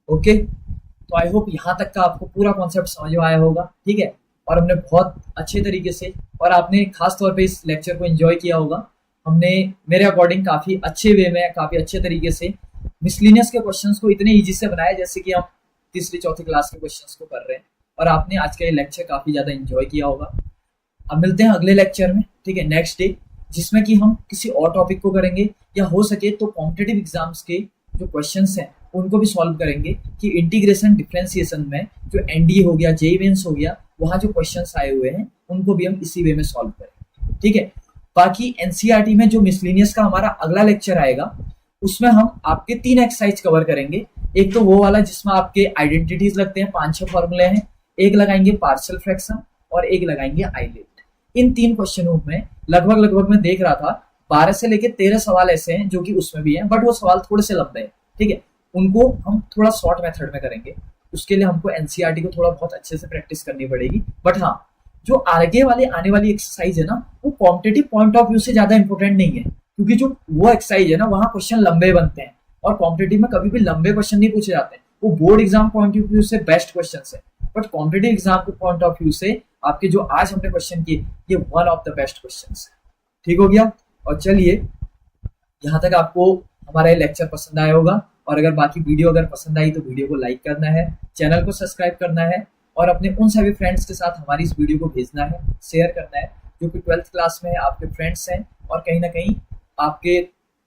ओके। तो आई होप यहाँ तक का आपको पूरा कॉन्सेप्ट समझ में आया होगा, ठीक है, और हमने बहुत अच्छे तरीके से, और आपने खास तौर पे इस लेक्चर को एंजॉय किया होगा। हमने मेरे अकॉर्डिंग काफ़ी अच्छे वे में, काफ़ी अच्छे तरीके से मिसलिनियस के क्वेश्चंस को इतने इजी से बनाया जैसे कि हम तीसरी चौथी क्लास के क्वेश्चंस को कर रहे हैं, और आपने आज का ये लेक्चर काफ़ी ज़्यादा एंजॉय किया होगा। अब मिलते हैं अगले लेक्चर में, ठीक है, नेक्स्ट डे, जिसमें कि हम किसी और टॉपिक को करेंगे, या हो सके तो कॉम्पिटिटिव एग्जाम्स के जो क्वेश्चंस हैं उनको भी सॉल्व करेंगे, कि इंटीग्रेशन डिफरेंशिएशन में जो एनडीए हो गया, जेईई मेंस हो गया, वहाँ जो क्वेश्चंस आए हुए हैं उनको भी हम इसी वे में सॉल्व करेंगे, ठीक है। बाकी एनसीईआरटी में जो मिसलिनियस का हमारा अगला लेक्चर आएगा उसमें हम आपके 3 एक्सरसाइज कवर करेंगे। एक तो वो वाला जिसमें आपके आइडेंटिटीज लगते हैं, 5-6 फॉर्मूले हैं, एक लगाएंगे पार्शियल फ्रैक्शन और एक लगाएंगे आइलेट। इन 3 क्वेश्चनों में लगभग मैं देख रहा था 12 से लेके 13 सवाल ऐसे हैं जो कि उसमें भी हैं, बट वो सवाल थोड़े से लंबे हैं, ठीक है, उनको हम थोड़ा शॉर्ट मेथड में करेंगे। उसके लिए हमको एनसीईआरटी को थोड़ा बहुत अच्छे से प्रैक्टिस करनी पड़ेगी, बट हाँ जो आगे वाले आने वाली एक्सरसाइज है ना, वो कॉम्पिटिटिव पॉइंट ऑफ व्यू से ज्यादा इंपॉर्टेंट नहीं है, क्योंकि जो वो एक्सरसाइज है ना वहाँ क्वेश्चन लंबे बनते हैं, और कॉम्पिटिटिव में कभी भी लंबे क्वेश्चन नहीं पूछे जाते हैं, वो board exam point of view से बेस्ट क्वेश्चन है, बट कॉम्पिटिटिव एग्जाम के पॉइंट ऑफ व्यू से आपके जो आज हमने क्वेश्चन किए ये one of the best question है, ठीक हो गया। और चलिए यहाँ तक आपको हमारा ये लेक्चर पसंद आया होगा, और अगर बाकी वीडियो अगर पसंद आई तो वीडियो को लाइक करना है, चैनल को सब्सक्राइब करना है, और अपने उन सभी फ्रेंड्स के साथ हमारी इस वीडियो को भेजना है, शेयर करना है, जो कि 12th क्लास में है, आपके फ्रेंड्स हैं और कहीं ना कहीं आपके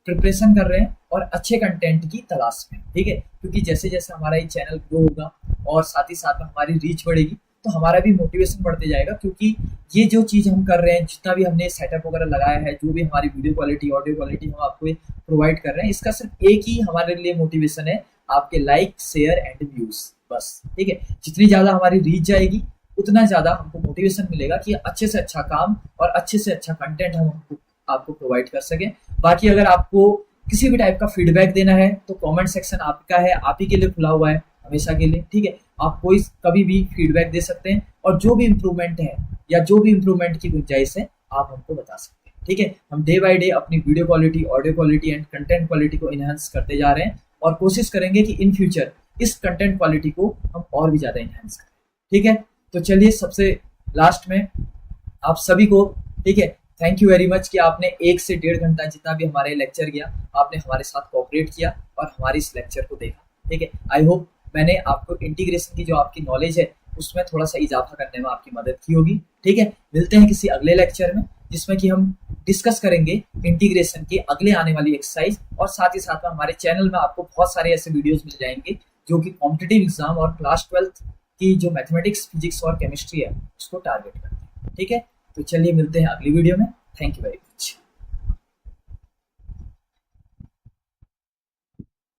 प्रिपरेशन कर रहे हैं और अच्छे कंटेंट की तलाश में, ठीक है, क्योंकि जैसे जैसे हमारा ये चैनल ग्रो होगा और साथ ही साथ में हमारी रीच बढ़ेगी तो हमारा भी मोटिवेशन बढ़ते जाएगा, क्योंकि ये जो चीज़ हम कर रहे हैं, जितना भी हमने सेटअप वगैरह लगाया है, जो भी हमारी वीडियो क्वालिटी, ऑडियो क्वालिटी हम आपको प्रोवाइड कर रहे हैं, इसका सिर्फ एक ही हमारे लिए मोटिवेशन है, आपके लाइक, शेयर एंड व्यूज, बस, ठीक है। जितनी ज़्यादा हमारी रीच जाएगी उतना ज़्यादा हमको मोटिवेशन मिलेगा कि अच्छे से अच्छा काम और अच्छे से अच्छा कंटेंट हम आपको प्रोवाइड कर सकें। बाकी अगर आपको किसी भी टाइप का फीडबैक देना है तो कमेंट सेक्शन आपका है, आप ही के लिए खुला हुआ है हमेशा के लिए, ठीक है, आप कोई कभी भी फीडबैक दे सकते हैं, और जो भी इम्प्रूवमेंट है या जो भी इम्प्रूवमेंट की गुंजाइश है आप हमको बता सकते हैं, ठीक है। हम डे बाय डे अपनी video quality, audio quality and content quality को इनहेंस करते जा रहे हैं, और कोशिश करेंगे कि इन फ्यूचर इस कंटेंट क्वालिटी को हम और भी ज़्यादा इनहेंस करें, ठीक है। तो चलिए सबसे लास्ट में आप सभी को, ठीक है, थैंक यू वेरी मच कि आपने 1 से 1.5 घंटा जितना भी हमारे लेक्चर गया आपने हमारे साथ कोऑपरेट किया और हमारे इस लेक्चर को देखा। ठीक है, आई होप मैंने आपको इंटीग्रेशन की जो आपकी नॉलेज है उसमें थोड़ा सा इजाफा करने में आपकी मदद की होगी। ठीक है, मिलते हैं किसी अगले लेक्चर में जिसमें कि हम डिस्कस करेंगे इंटीग्रेशन के अगले आने वाली एक्सरसाइज, और साथ ही साथ में हमारे चैनल में आपको बहुत सारे ऐसे वीडियोस मिल जाएंगे जो कि कॉम्पिटिटिव एग्जाम और क्लास 12th की जो मैथमेटिक्स, फिजिक्स और केमिस्ट्री है उसको टारगेट करते हैं। ठीक है, तो चलिए मिलते हैं अगली वीडियो में। Thank you very much.